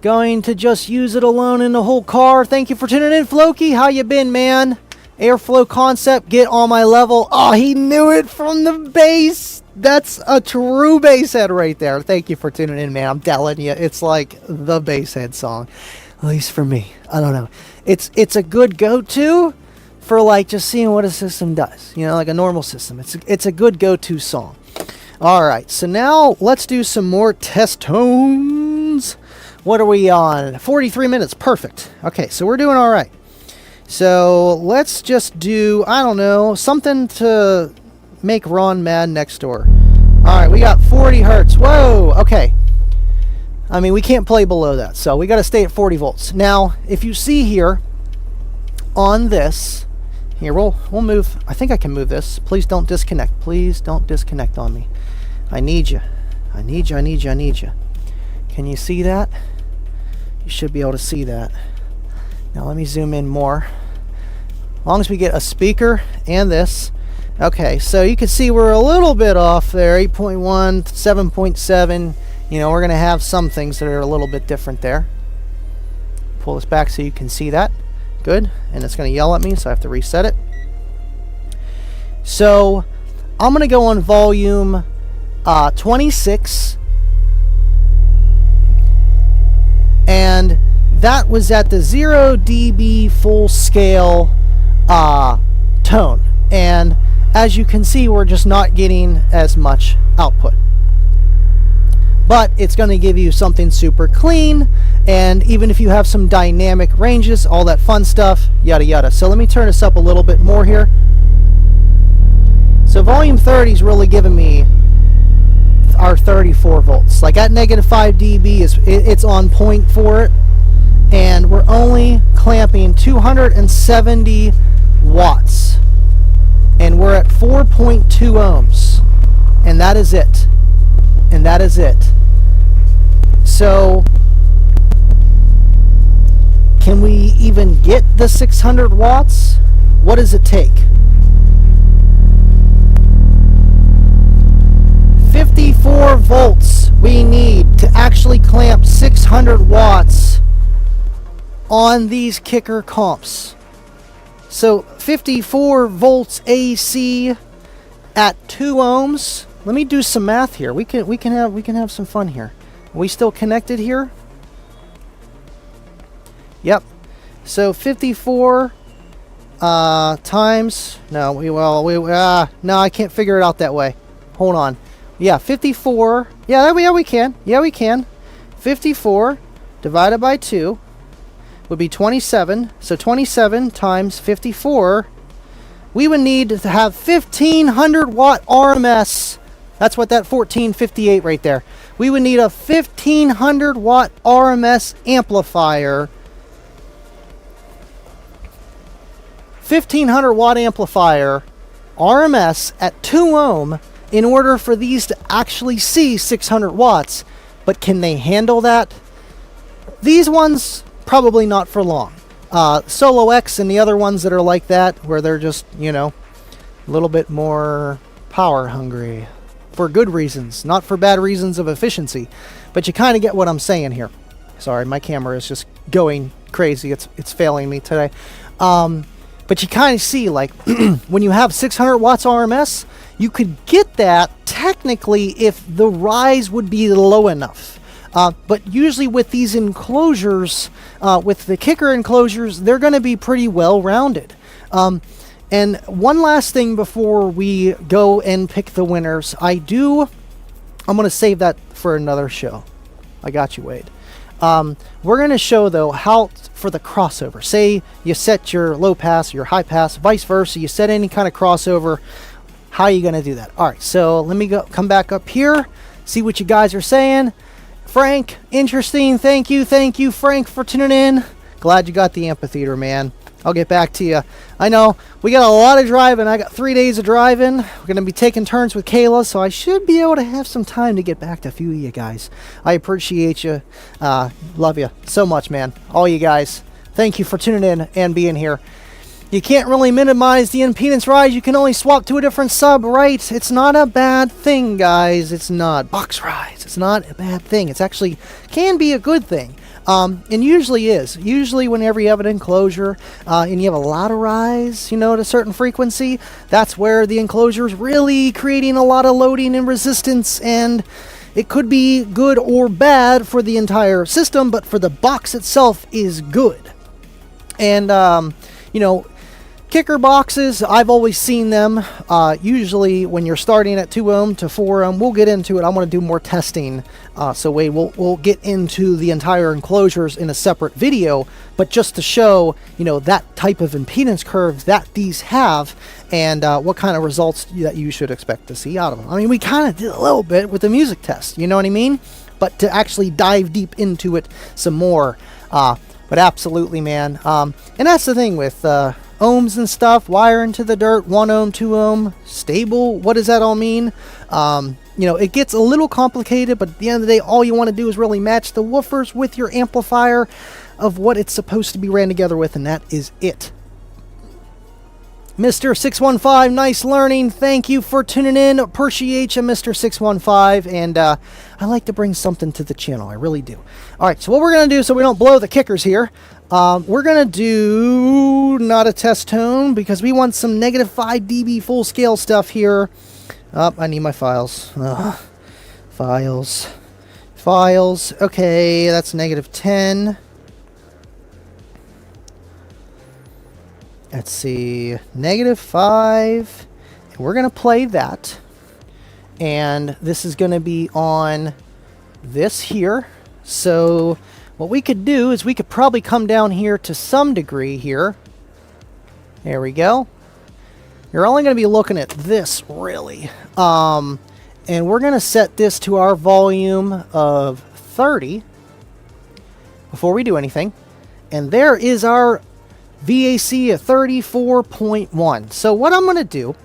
Going to just use it alone in the whole car. Thank you for tuning in, Floki. How you been, man? Airflow concept, get on my level. Oh, he knew it from the bass. That's a true bass head right there. Thank you for tuning in, man. I'm telling you, it's like the bass head song. At least for me. I don't know. It's a good go-to for like just seeing what a system does. You know, like a normal system. It's a good go-to song. All right, so now let's do some more test tones. What are we on? 43 minutes. Perfect. Okay, so we're doing all right. So let's just do, I don't know, something to make Ron mad next door. All right, we got 40 hertz. Whoa, okay. I mean, we can't play below that, so we got to stay at 40 volts. Now, if you see here on this, here, we'll move. I think I can move this. Please don't disconnect. Please don't disconnect on me. I need you. I need you, I need you, I need you. Can you see that? You should be able to see that. Now let me zoom in more. As long as we get a speaker and this. Okay, so you can see we're a little bit off there. 8.1, 7.7. You know, we're going to have some things that are a little bit different there. Pull this back so you can see that. Good. And it's going to yell at me, so I have to reset it. So I'm going to go on volume 26. that was at the 0 dB full scale tone. And as you can see, we're just not getting as much output. But it's going to give you something super clean, and even if you have some dynamic ranges, all that fun stuff, yada yada. So let me turn this up a little bit more here. So volume 30 is really giving me our 34 volts. Like at -5 dB, it's on point for it, and we're only clamping 270 watts, and we're at 4.2 ohms, and that is it. And that is it. So, can we even get the 600 watts? What does it take? 54 volts we need to actually clamp 600 watts on these kicker comps. So 54 volts AC at 2 ohms. Let me do some math here. We can have some fun here. Are we still connected here? Yep. So 54 times. No, no, I can't figure it out that way. Hold on. Yeah, 54. Yeah, we can. Yeah, we can. 54 divided by 2 would be 27. So 27 times 54. We would need to have 1500 watt RMS. That's what that 1458 right there. We would need a 1500 watt RMS amplifier. 1500 watt amplifier RMS at 2 ohm in order for these to actually see 600 watts. But can they handle that? These ones, probably not for long. Solo X and the other ones that are like that, where they're just, you know, a little bit more power hungry. For good reasons, not for bad reasons of efficiency. But you kind of get what I'm saying here. Sorry, my camera is just going crazy. It's failing me today. But you kind of see, like, when you have 600 watts RMS, you could get that technically if the rise would be low enough. But usually with these enclosures, with the kicker enclosures, they're going to be pretty well rounded. And one last thing before we go and pick the winners, I'm going to save that for another show. I got you, Wade. We're going to show, though, how for the crossover. Say you set your low pass, your high pass, vice versa. You set any kind of crossover. How are you going to do that? All right, so let me come back up here, see what you guys are saying. Frank, interesting. Thank you, Frank, for tuning in. Glad you got the amphitheater, man. I'll get back to you. I know we got a lot of driving. I got 3 days of driving. We're going to be taking turns with Kayla, so I should be able to have some time to get back to a few of you guys. I appreciate you. Love you so much, man. All you guys. Thank you for tuning in and being here. You can't really minimize the impedance rise. You can only swap to a different sub, right? It's not a bad thing, guys. It's not. Box rise. It's not a bad thing. It's actually can be a good thing. And usually is. Usually whenever you have an enclosure and you have a lot of rise, you know, at a certain frequency, that's where the enclosure is really creating a lot of loading and resistance, and it could be good or bad for the entire system, but for the box itself is good. And, you know, kicker boxes, I've always seen them usually when you're starting at 2 ohm to 4 ohm. We'll get into it. I want to do more testing. So Wade, we'll get into the entire enclosures in a separate video, but just to show, you know, that type of impedance curve that these have and what kind of results that you should expect to see out of them. I mean, we kind of did a little bit with the music test, you know what I mean? But to actually dive deep into it some more, but absolutely, man. And that's the thing with ohms and stuff, wire into the dirt, 1 ohm, 2 ohm, stable. What does that all mean? You know, it gets a little complicated, but at the end of the day, all you want to do is really match the woofers with your amplifier of what it's supposed to be ran together with, and that is it. Mr. 615, nice learning. Thank you for tuning in. Appreciate you, Mr. 615. And I like to bring something to the channel. I really do. All right, so what we're going to do so we don't blow the kickers here, we're going to do not a test tone because we want some -5 dB full scale stuff here. I need my files. Files. Okay, that's -10. let's see, -5. And we're going to play that. And this is going to be on this here. So what we could do is we could probably come down here to some degree here. There we go. You're only going to be looking at this, really. And we're going to set this to our volume of 30 before we do anything. And there is our VAC at 34.1. So what I'm going to do,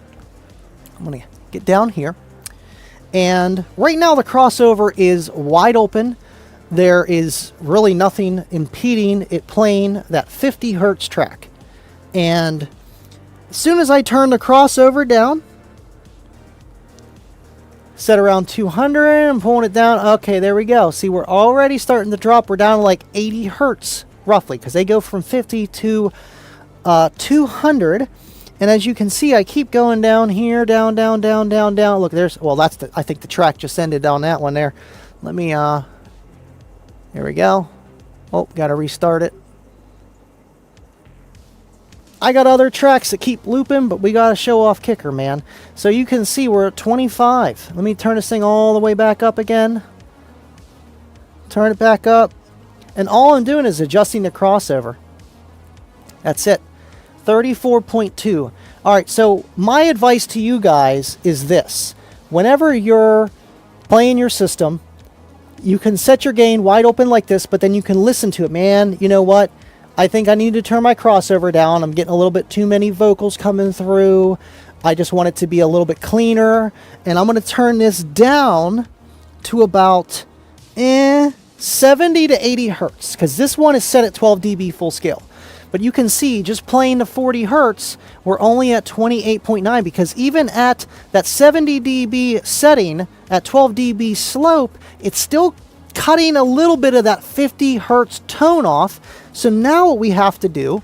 I'm going to get down here. And right now the crossover is wide open. There is really nothing impeding it playing that 50 hertz track. And as soon as I turn the crossover down, set around 200, I'm pulling it down. Okay, there we go. See, we're already starting to drop. We're down to like 80 hertz roughly, because they go from 50 to 200. And as you can see, I keep going down here, down. Look, there's, well, that's the, I think the track just ended on that one there. Let me, there we go. Oh, gotta restart it. I got other tracks that keep looping, but we gotta show off Kicker, man. So you can see we're at 25. Let me turn this thing all the way back up again. Turn it back up. And all I'm doing is adjusting the crossover. That's it. 34.2. Alright, so my advice to you guys is this. Whenever you're playing your system, you can set your gain wide open like this, but then you can listen to it. Man, you know what? I think I need to turn my crossover down. I'm getting a little bit too many vocals coming through. I just want it to be a little bit cleaner. And I'm going to turn this down to about 70 to 80 hertz, because this one is set at 12 dB full scale. But you can see, just playing the 40 hertz, we're only at 28.9, because even at that 70 dB setting, at 12 dB slope, it's still cutting a little bit of that 50 hertz tone off. So now what we have to do,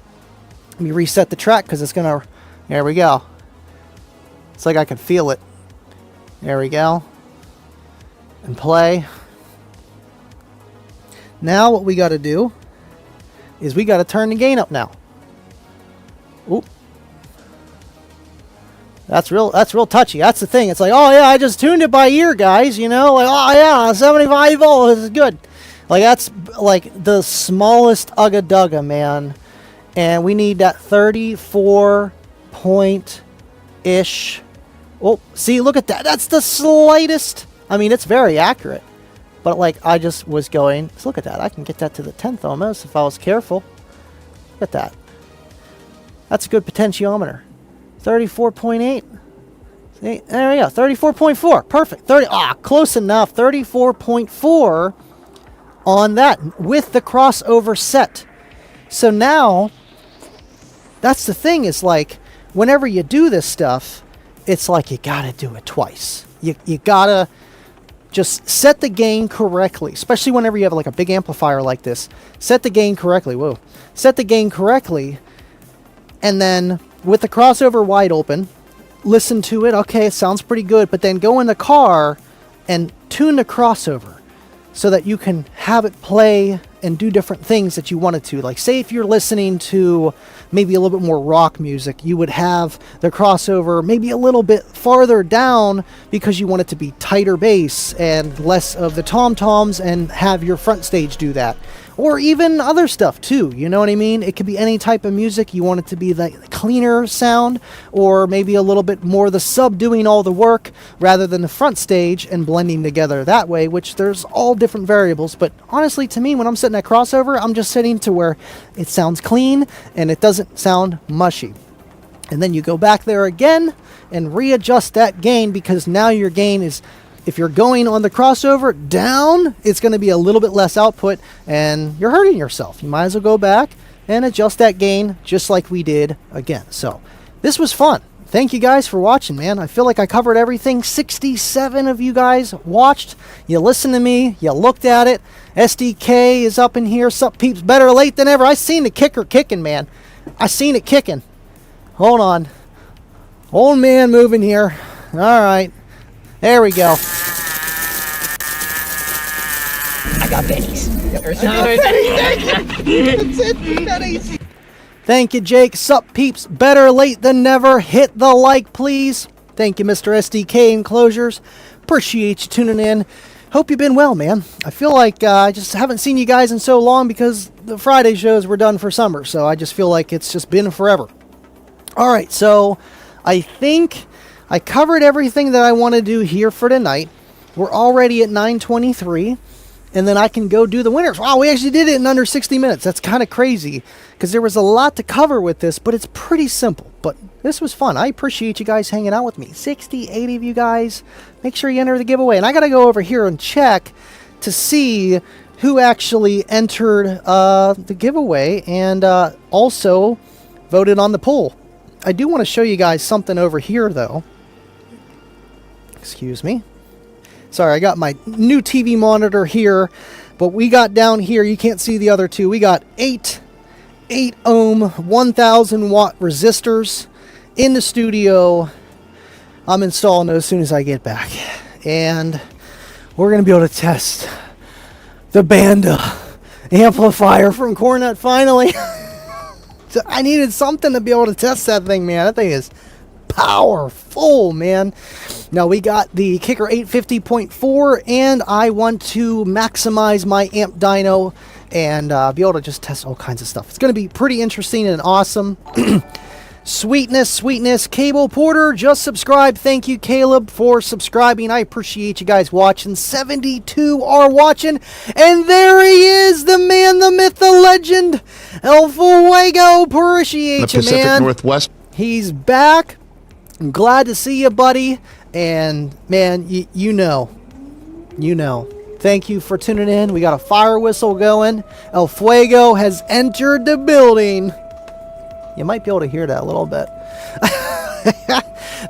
let me reset the track, because it's going to, there we go. It's like I can feel it. There we go. And play. Now what we got to do is we got to turn the gain up now. Oop. That's real touchy. That's the thing. It's like, oh yeah, I just tuned it by ear, guys, you know, like, oh yeah, 75 volts is good. Like, that's like the smallest ugga dugga, man. And we need that 34 point-ish. Oh, see, look at that. That's the slightest. I mean, it's very accurate. But like, I just was going, so look at that. I can get that to the 10th almost if I was careful. Look at that. That's a good potentiometer. 34.8. See, there we go. 34.4. Perfect. Close enough. 34.4 on that with the crossover set. So now, that's the thing, is like, whenever you do this stuff, it's like you gotta do it twice. You gotta just set the gain correctly, especially whenever you have like a big amplifier like this. Set the gain correctly. Whoa. Set the gain correctly, and then with the crossover wide open, listen to it. Okay, it sounds pretty good, but then go in the car and tune the crossover so that you can have it play and do different things that you wanted to. Like, say if you're listening to maybe a little bit more rock music, you would have the crossover maybe a little bit farther down because you want it to be tighter bass and less of the tom-toms, and have your front stage do that. Or even other stuff too, you know what I mean? It could be any type of music. You want it to be the cleaner sound, or maybe a little bit more the sub doing all the work rather than the front stage and blending together that way, which there's all different variables. But honestly, to me, when I'm setting that crossover, I'm just setting to where it sounds clean and it doesn't sound mushy. And then you go back there again and readjust that gain, because now your gain is, if you're going on the crossover down, it's going to be a little bit less output and you're hurting yourself. You might as well go back and adjust that gain just like we did again. So this was fun. Thank you guys for watching, man. I feel like I covered everything. 67 of you guys watched. You listened to me. You looked at it. SDK is up in here. Some peeps, better late than ever. I seen the kicker kicking, man. I seen it kicking. Hold on. Old man moving here. All right. There we go. I got bennies. That's it. Bennies. Thank you, Jake. Sup, peeps. Better late than never. Hit the like, please. Thank you, Mr. SDK Enclosures. Appreciate you tuning in. Hope you've been well, man. I feel like I just haven't seen you guys in so long because the Friday shows were done for summer. So I just feel like it's just been forever. All right, so I think I covered everything that I want to do here for tonight. We're already at 9:23. And then I can go do the winners. Wow, we actually did it in under 60 minutes. That's kind of crazy because there was a lot to cover with this, but it's pretty simple. But this was fun. I appreciate you guys hanging out with me. 60, 80 of you guys. Make sure you enter the giveaway. And I got to go over here and check to see who actually entered the giveaway and also voted on the poll. I do want to show you guys something over here, though. Excuse me. Sorry, I got my new TV monitor here, but we got down here, you can't see the other two. We got 8 ohm, 1000 watt resistors in the studio. I'm installing those as soon as I get back. And we're going to be able to test the Banda amplifier from Cornet finally. So I needed something to be able to test that thing, man. That thing is powerful, man. Now we got the Kicker 850.4 and I want to maximize my amp dyno and be able to just test all kinds of stuff. It's going to be pretty interesting and awesome. Sweetness. Cable Porter just subscribed. Thank you, Caleb, for subscribing. I appreciate you guys watching. 72 are watching. And there he is, the man, the myth, the legend, El Fuego. Appreciate you, Pacific man. Northwest. He's back. I'm glad to see you, buddy. And, man, you know. Thank you for tuning in. We got a fire whistle going. El Fuego has entered the building. You might be able to hear that a little bit.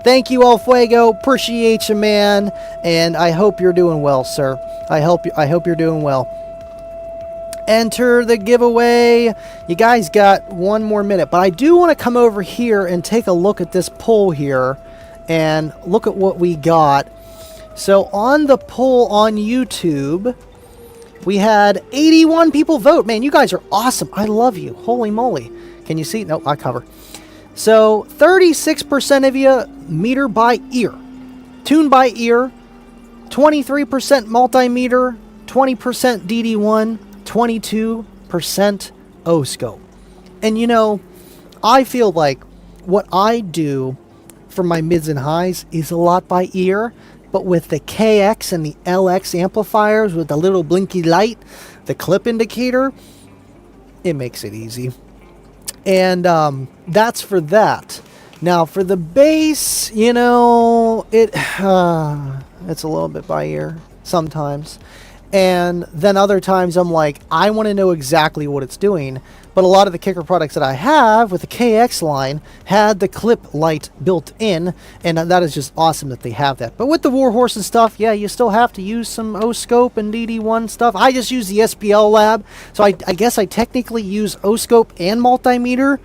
Thank you, El Fuego. Appreciate you, man. And I hope you're doing well, sir. I hope you're doing well. Enter the giveaway. You guys got one more minute, but I do want to come over here and take a look at this poll here and look at what we got. So on the poll on YouTube, we had 81 people vote. Man, you guys are awesome. I love you. Holy moly. Can you see? Nope, I cover. So 36% of you meter by ear, tune by ear, 23% multimeter, 20% DD1, 22% O-scope. And you know, I feel like what I do for my mids and highs is a lot by ear, but with the KX and the LX amplifiers with the little blinky light, the clip indicator, it makes it easy. And that's for that. Now for the bass, you know, it's a little bit by ear sometimes. And then other times I'm like, I want to know exactly what it's doing. But a lot of the Kicker products that I have with the KX line had the clip light built in. And that is just awesome that they have that. But with the Warhorse and stuff, yeah, you still have to use some O-scope and DD1 stuff. I just use the SPL lab. So I guess I technically use O-scope and multimeter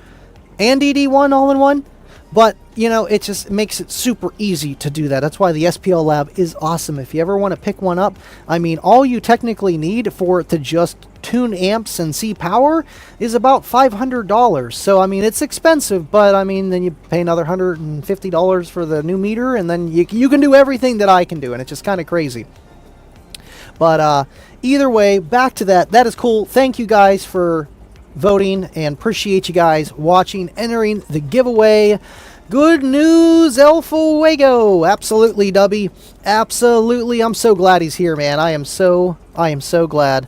and DD1 all in one. But, you know, it just makes it super easy to do that. That's why the SPL lab is awesome. If you ever want to pick one up, I mean, all you technically need for it to just tune amps and see power is about $500. So, I mean, it's expensive, but, I mean, then you pay another $150 for the new meter, and then you can do everything that I can do, and it's just kind of crazy. But either way, back to that. That is cool. Thank you guys for voting and appreciate you guys watching, entering the giveaway. Good news, El Fuego. Absolutely, Dubby. Absolutely. I'm so glad he's here, man. I am so glad.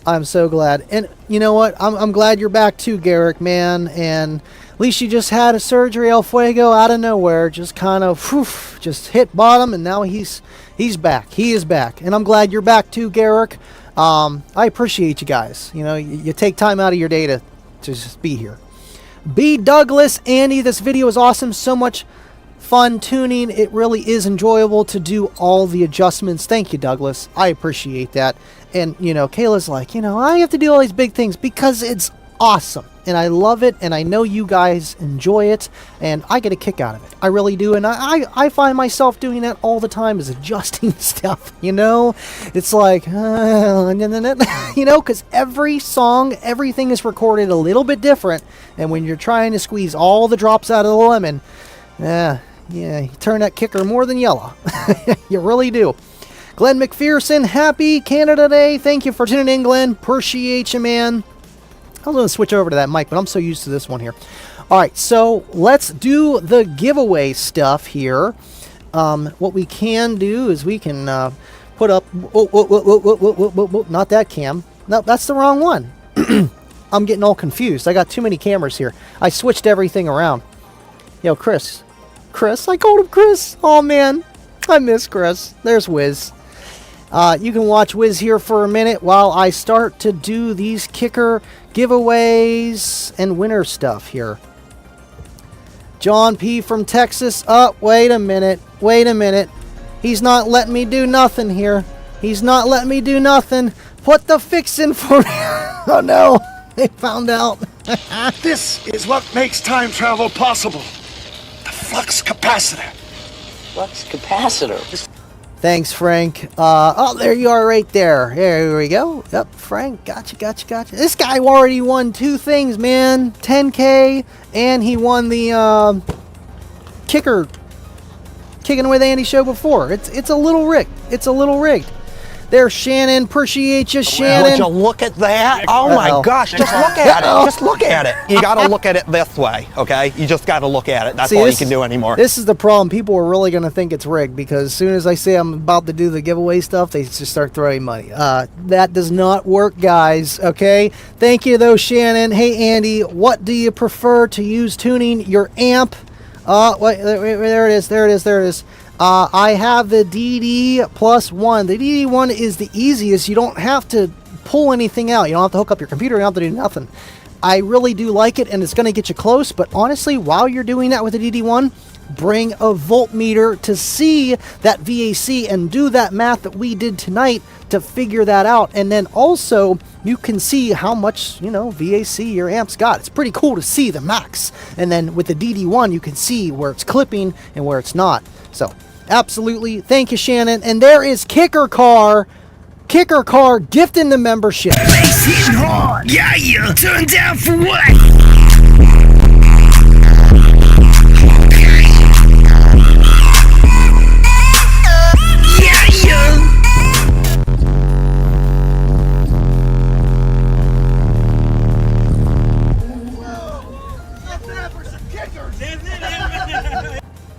I'm so glad. And you know what? I'm glad you're back too, Garrick, man. And at least you just had a surgery, El Fuego, out of nowhere. Just kind of, just hit bottom, and now he's back. He is back. And I'm glad you're back too, Garrick. I appreciate you guys. You know, you take time out of your day to just be here. B. Douglas, Andy, this video is awesome. So much fun tuning. It really is enjoyable to do all the adjustments. Thank you, Douglas. I appreciate that. And, you know, Kayla's like, you know, I have to do all these big things because it's awesome. And I love it, and I know you guys enjoy it, and I get a kick out of it. I really do, and I find myself doing that all the time, is adjusting stuff, you know? It's like, you know, because every song, everything is recorded a little bit different, and when you're trying to squeeze all the drops out of the lemon, yeah, you turn that kicker more than yellow. You really do. Glenn McPherson, happy Canada Day. Thank you for tuning in, Glenn. Appreciate you, man. I was going to switch over to that mic, but I'm so used to this one here. All right, so let's do the giveaway stuff here. What we can do is we can put up... not that cam. No, that's the wrong one. I'm getting all confused. I got too many cameras here. I switched everything around. Yo, Chris. Chris? I called him Chris. Oh, man. I miss Chris. There's Wiz. You can watch Wiz here for a minute while I start to do these kicker giveaways and winner stuff here. John P. from Texas. Oh, wait a minute. Wait a minute. He's not letting me do nothing here. He's not letting me do nothing. Put the fix in for me. Oh, no. They found out. This is what makes time travel possible. The flux capacitor. Flux capacitor. Thanks, Frank. Oh, there you are right there. There we go. Yep, Frank. Gotcha. This guy already won 2 things, man. 10K, and he won the Kicking with Andy show before. It's a little rigged. It's a little rigged. There's Shannon. Appreciate you, Shannon. Would you look at that? Oh my gosh, just look at it. Just look at it. You got to look at it this way, okay? You just got to look at it. That's all you can do anymore. This is the problem. People are really going to think it's rigged because as soon as I say I'm about to do the giveaway stuff, they just start throwing money. That does not work, guys, okay? Thank you, though, Shannon. Hey, Andy, what do you prefer to use tuning your amp? Wait, there it is. I have the DD+1. The DD1 is the easiest. You don't have to pull anything out. You don't have to hook up your computer. You don't have to do nothing. I really do like it, and it's going to get you close. But honestly, while you're doing that with the DD1, bring a voltmeter to see that VAC and do that math that we did tonight to figure that out. And then also, you can see how much, VAC your amp's got. It's pretty cool to see the max. And then with the DD1, you can see where it's clipping and where it's not. So, absolutely. Thank you, Shannon. And there is Kicker Car gifting the membership. Bass hitting hard. Yeah. Turn down for what?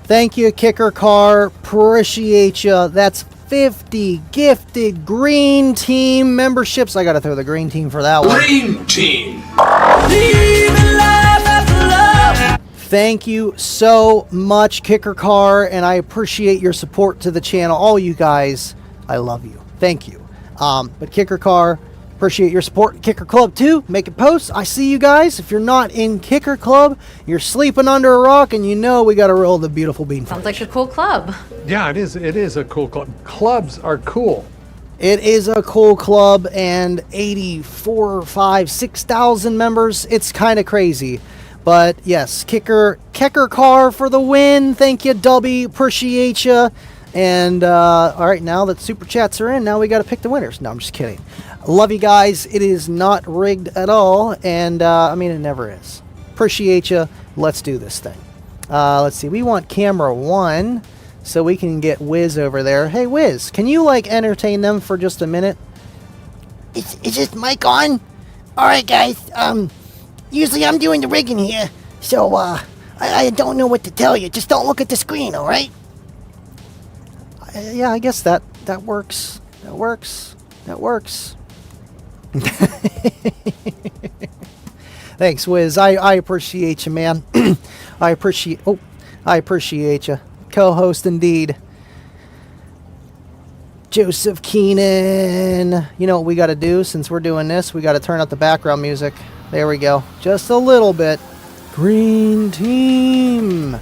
Thank you, Kicker Car. Appreciate you. That's 50 gifted Green Team memberships. I got to throw the Green Team for that one. Green Team. Thank you so much, Kicker Car, and I appreciate your support to the channel. All you guys, I love you. Thank you. But Kicker Car, appreciate your support. Kicker Club too, making posts. I see you guys. If you're not in Kicker Club, you're sleeping under a rock, and we got to roll the beautiful bean. Sounds like a cool club. Yeah, it is. It is a cool club. Clubs are cool. It is a cool club, and 84, 5, 6,000 members. It's kind of crazy. But yes, Kicker Car for the win. Thank you, Dubby. Appreciate you. And all right, now that super chats are in, now we got to pick the winners. No, I'm just kidding. Love you guys. It is not rigged at all, and it never is. Appreciate you. Let's do this thing. Let's see. We want camera 1, so we can get Wiz over there. Hey, Wiz, can you entertain them for just a minute? Is this mic on? All right, guys. Usually I'm doing the rigging here, so I don't know what to tell you. Just don't look at the screen, all right? Yeah, I guess that works. That works. Thanks, Wiz. I appreciate you, man. I appreciate you. Co-host indeed. Joseph Keenan. You know what we got to do since we're doing this? We got to turn up the background music. There we go. Just a little bit. Green Team.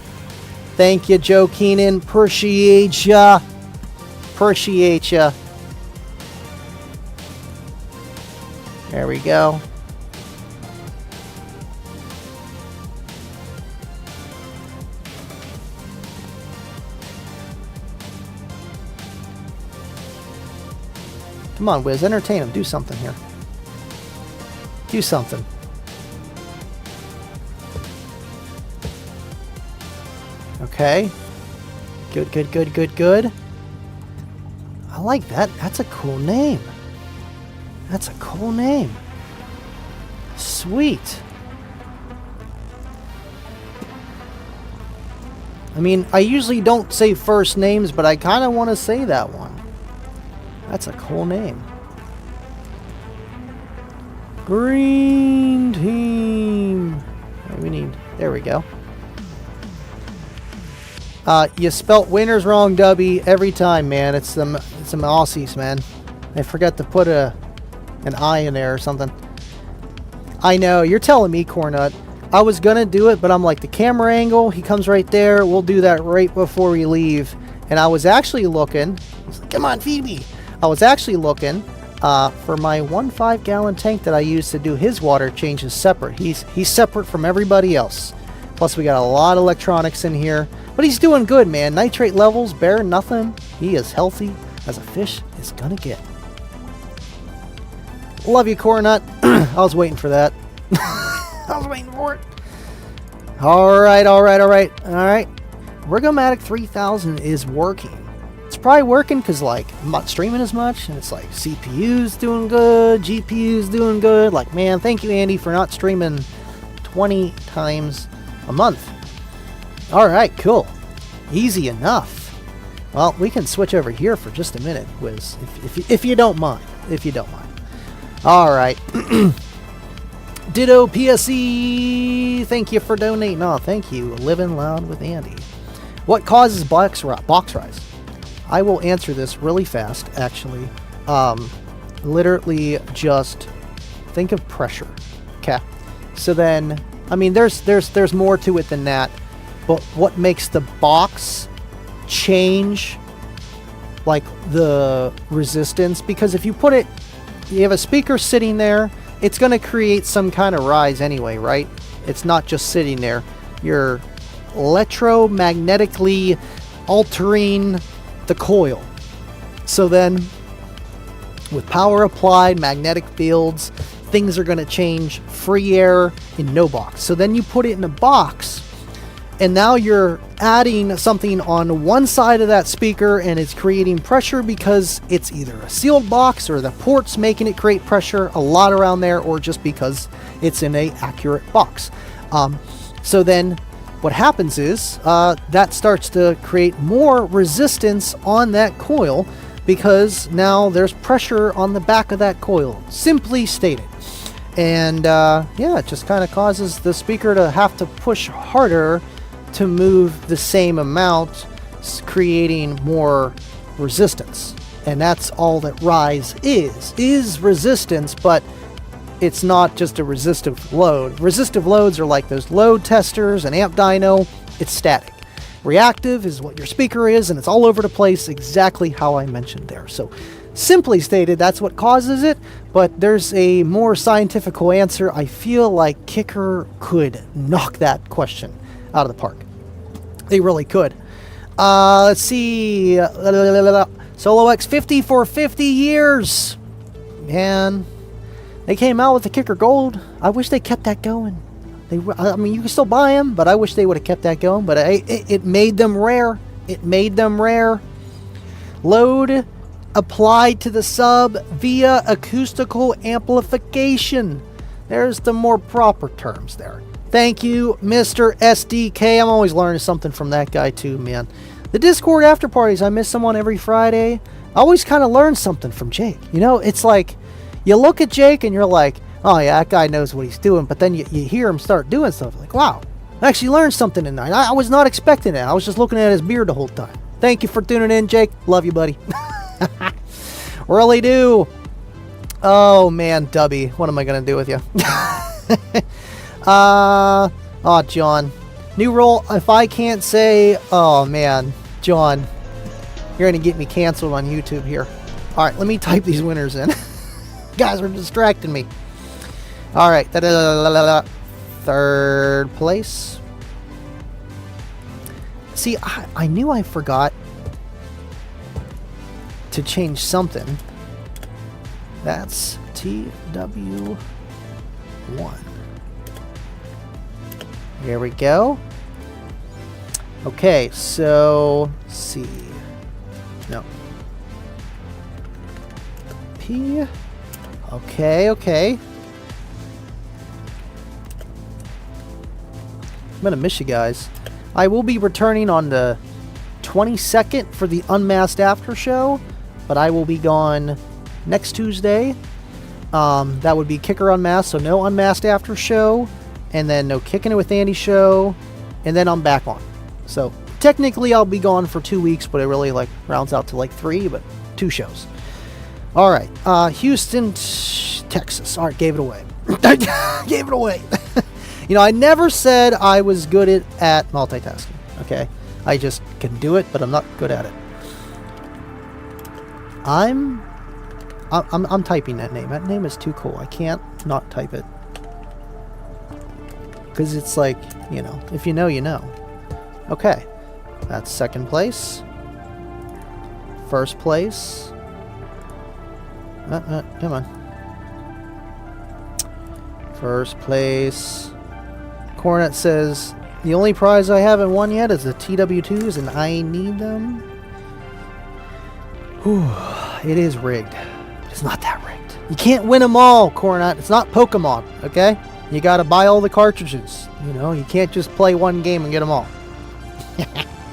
Thank you, Joe Keenan. Appreciate ya. There we go. Come on, Wiz, entertain him. Do something here. Do something. Okay. Good, good, good, good, good. I like that. That's a cool name. That's a cool name. Sweet. I mean, I usually don't say first names, but I kind of want to say that one. That's a cool name. Green team. We need... There we go. You spelt winners wrong, Dubby, every time, man. It's some Aussies, man. I forgot to put an I in there or something. I know, you're telling me, Cornut. I was gonna do it, but I'm like, the camera angle, he comes right there. We'll do that right before we leave. And I was actually looking. He's like, come on, feed me. I was actually looking for my 1.5 gallon tank that I use to do his water changes separate. He's separate from everybody else. Plus, we got a lot of electronics in here. But he's doing good, man. Nitrate levels, bare nothing. He is healthy as a fish is gonna get. Love you, Cornut. I was waiting for that. I was waiting for it. Alright. Rigomatic 3000 is working. It's probably working because, like, I'm not streaming as much. And it's like, CPU's doing good. GPU's doing good. Like, man, thank you, Andy, for not streaming 20 times a month. Alright, cool. Easy enough. Well, we can switch over here for just a minute, Wiz, if you don't mind. If you don't mind. Alright. Ditto PSE. Thank you for donating. Oh, thank you. Living Loud with Andy. What causes box rise? I will answer this really fast, actually. Literally just think of pressure. Okay. So then, I mean, there's more to it than that. But what makes the box change, like, the resistance? Because if you put it, you have a speaker sitting there, it's going to create some kind of rise anyway, right? It's not just sitting there. You're electromagnetically altering the coil. So then, with power applied, magnetic fields, things are going to change. Free air in no box. So then you put it in a box, and now you're adding something on one side of that speaker, and it's creating pressure because it's either a sealed box or the port's making it create pressure a lot around there, or just because it's in a accurate box. So then what happens is that starts to create more resistance on that coil because now there's pressure on the back of that coil, simply stated. And yeah, it just kind of causes the speaker to have to push harder to move the same amount, creating more resistance. And that's all that rise is resistance, but it's not just a resistive load. Resistive loads are like those load testers and amp dyno. It's static. Reactive is what your speaker is, and it's all over the place, exactly how I mentioned there. So simply stated, that's what causes it, but there's a more scientific answer. I feel like Kicker could knock that question out of the park. They really could. Let's see. Solo X 50 for 50 years. Man, they came out with the Kicker Gold. I wish they kept that going. I mean, you can still buy them, but I wish they would have kept that going. But it made them rare. It made them rare. Load applied to the sub via acoustical amplification. There's the more proper terms there. Thank you, Mr. SDK. I'm always learning something from that guy too, man. The Discord after parties, I miss someone every Friday. I always kind of learn something from Jake. You know, it's like you look at Jake and you're like, oh yeah, that guy knows what he's doing. But then you hear him start doing stuff like, wow, I actually learned something tonight. I was not expecting it. I was just looking at his beard the whole time. Thank you for tuning in, Jake. Love you, buddy. Really do. Oh man, Dubby, what am I gonna do with you? Oh, John. New rule, if I can't say, oh man, John, you're gonna get me canceled on YouTube here. Alright, let me type these winners in. Guys are distracting me. Alright, third place. See, I knew I forgot to change something. That's TW1. Here we go. Okay, so C. No. P. Okay, okay. I'm gonna miss you guys. I will be returning on the 22nd for the Unmasked After Show, but I will be gone next Tuesday. That would be Kicker Unmasked, so no Unmasked After Show, and then no Kicking It with Andy show, and then I'm back on. So technically I'll be gone for 2 weeks, but it really like rounds out to like 3, but 2 shows. All right, Houston, Texas. All right, gave it away. Gave it away. You know, I never said I was good at multitasking. Okay, I just can do it, but I'm not good at it. I'm typing that name. That name is too cool. I can't not type it. Because it's like, you know, if you know, you know. Okay. That's second place. First place. Come on. First place. Cornet says, the only prize I haven't won yet is the TW2s, and I need them. Whew. It is rigged. It's not that rigged. You can't win them all, Cornet. It's not Pokemon, okay? You gotta buy all the cartridges. You know, you can't just play one game and get them all.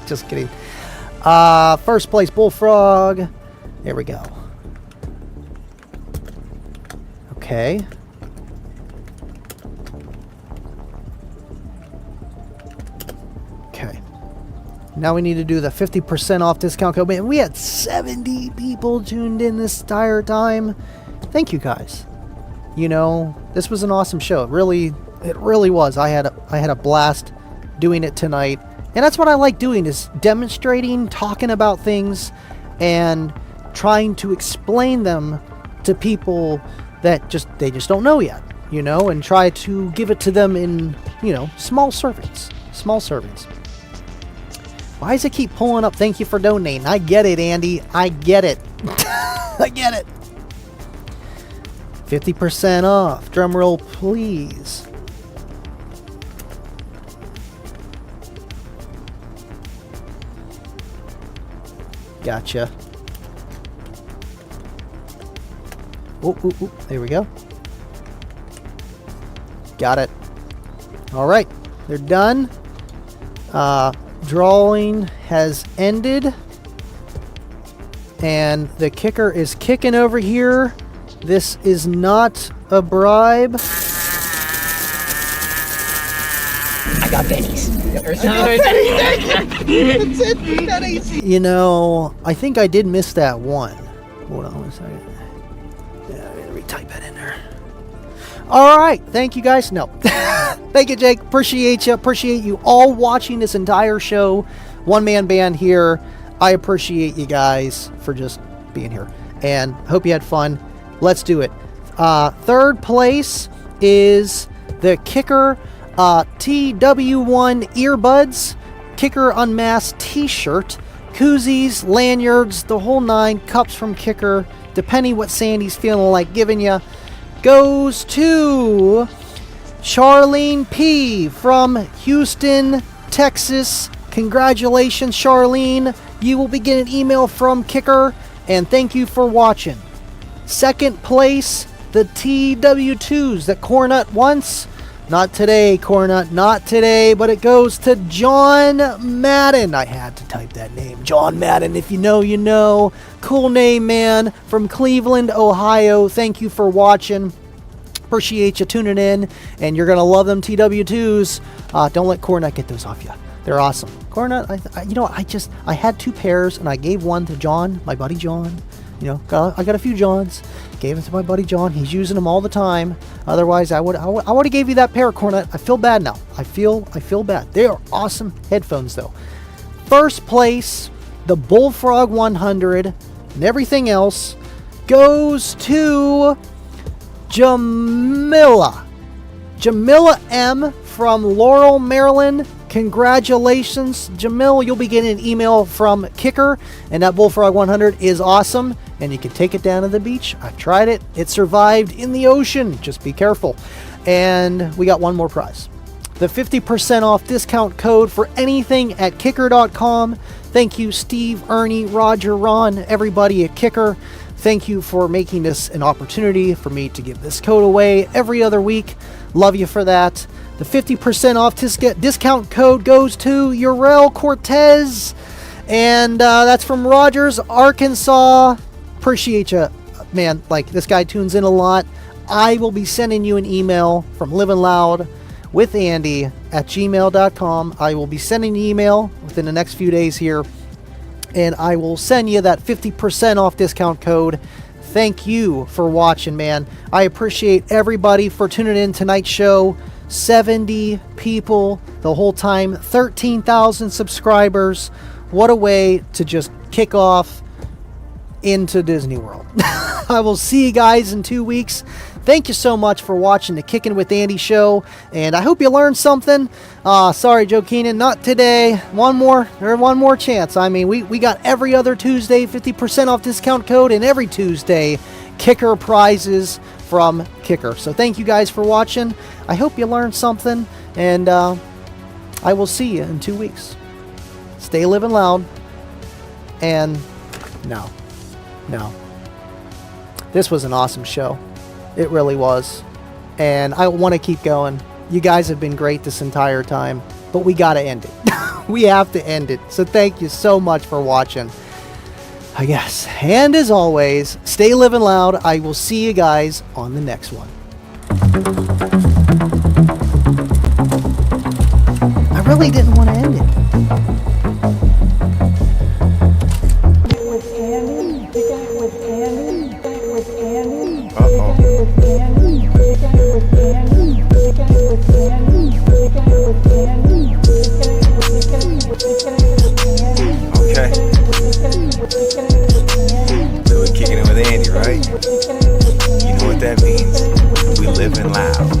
Just kidding. First place, Bullfrog. There we go. Okay. Okay. Now we need to do the 50% off discount code. Man, we had 70 people tuned in this entire time. Thank you guys. You know, this was an awesome show. It really was. I had a blast doing it tonight. And that's what I like doing, is demonstrating, talking about things, and trying to explain them to people that they just don't know yet, you know, and try to give it to them in, you know, small servings. Small servings. Why does it keep pulling up? Thank you for donating. I get it, Andy. I get it. I get it. 50% off. Drum roll, please. Gotcha. Ooh, there we go. Got it. All right, they're done. Drawing has ended. And the kicker is kicking over here. This is not a bribe. I got pennies. You know, I think I did miss that one. Hold on one second. Yeah, I'm gonna retype that in there. All right, thank you guys. No, thank you, Jake. Appreciate you. Appreciate you all watching this entire show. One-man band here. I appreciate you guys for just being here, and hope you had fun. Let's do it. Third place is the Kicker TW1 earbuds, Kicker Unmasked t-shirt, koozies, lanyards, the whole 9, cups from Kicker, depending what Sandy's feeling like giving you, goes to Charlene P. from Houston, Texas. Congratulations, Charlene. You will be getting an email from Kicker, and thank you for watching. Second place, the TW2s that Cornut wants. Not today, Cornut, not today, but it goes to John Madden. I had to type that name. John Madden, if you know, you know. Cool name, man, from Cleveland, Ohio. Thank you for watching. Appreciate you tuning in, and you're going to love them TW2s. Don't let Cornut get those off you. They're awesome. Cornut, I had 2 pairs, and I gave one to John, my buddy John. You know, I got a few Johns. Gave it to my buddy John. He's using them all the time. Otherwise, I would have gave you that pair, Cornet. I feel bad now. I feel bad. They are awesome headphones, though. First place, the Bullfrog 100, and everything else goes to Jamila M. from Laurel, Maryland. Congratulations, Jamil. You'll be getting an email from Kicker, and that Bullfrog 100 is awesome, and you can take it down to the beach. I've tried it. It survived in the ocean. Just be careful. And we got one more prize. The 50% off discount code for anything at kicker.com. Thank you, Steve, Ernie, Roger, Ron, everybody at Kicker. Thank you for making this an opportunity for me to give this code away every other week. Love you for that. The 50% off discount code goes to Urel Cortez. And that's from Rogers, Arkansas. Appreciate you, man. Like, this guy tunes in a lot. I will be sending you an email from Living Loud with Andy at gmail.com. I will be sending an email within the next few days here, and I will send you that 50% off discount code. Thank you for watching, man. I appreciate everybody for tuning in tonight's show. 70 people the whole time, 13,000 subscribers. What a way to just kick off into Disney World. I will see you guys in 2 weeks. Thank you so much for watching the Kickin' with Andy show, and I hope you learned something. Sorry, Joe Keenan, not today. One more chance. I mean, we got every other Tuesday 50% off discount code, and every Tuesday Kicker prizes from Kicker. So thank you guys for watching. I hope you learned something, and I will see you in 2 weeks. Stay living loud, and no. This was an awesome show. It really was. And I want to keep going. You guys have been great this entire time, but we got to end it. We have to end it. So thank you so much for watching, I guess. And as always, stay living loud. I will see you guys on the next one. I really didn't want to end it. Okay. So we're kicking it with Andy, right? You know what that means? We living loud.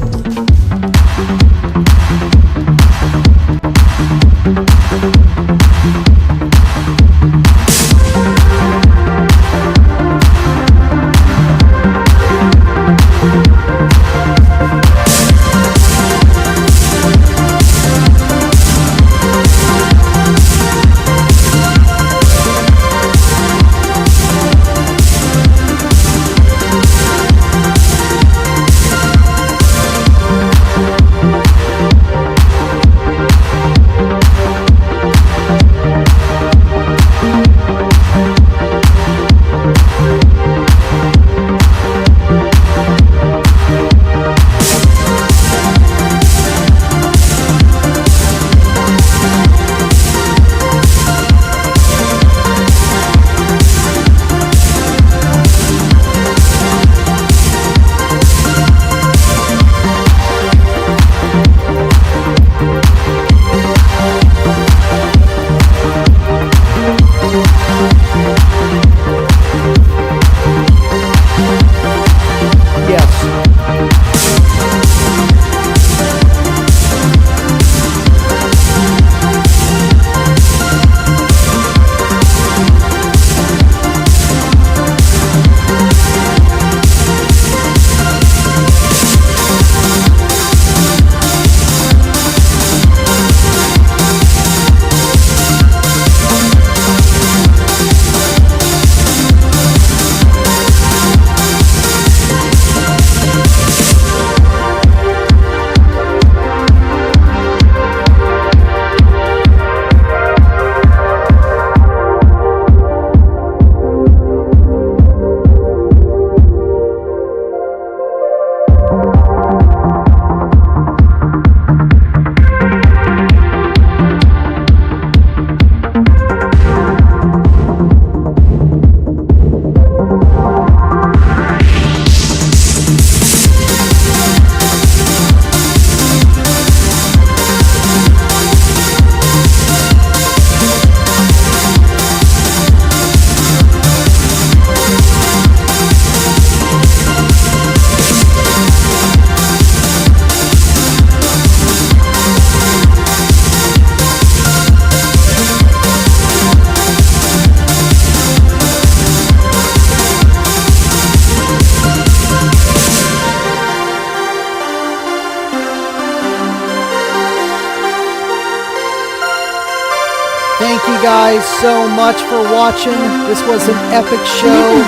Thank you guys so much for watching. This was an epic show.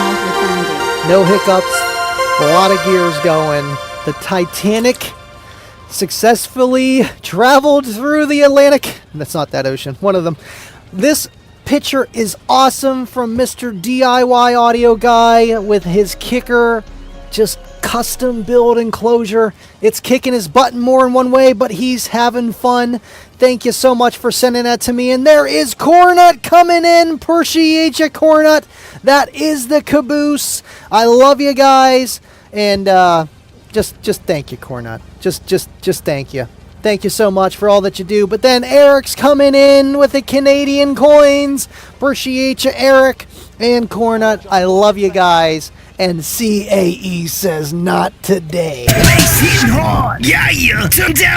No hiccups. A lot of gears going. The Titanic successfully traveled through the Atlantic. That's not that ocean. One of them. This picture is awesome from Mr. DIY Audio Guy with his kicker. Just custom build enclosure. It's kicking his button more in one way, but he's having fun. Thank you so much for sending that to me. And there is Cornut coming in. Appreciate you, Cornut. That is the caboose. I love you guys. And just thank you, Cornut. Just thank you. Thank you so much for all that you do. But then Eric's coming in with the Canadian coins. Appreciate you, Eric and Cornut. I love you guys. And CAE says not today. Bass hitting hard. Yeah, yeah. Turn down.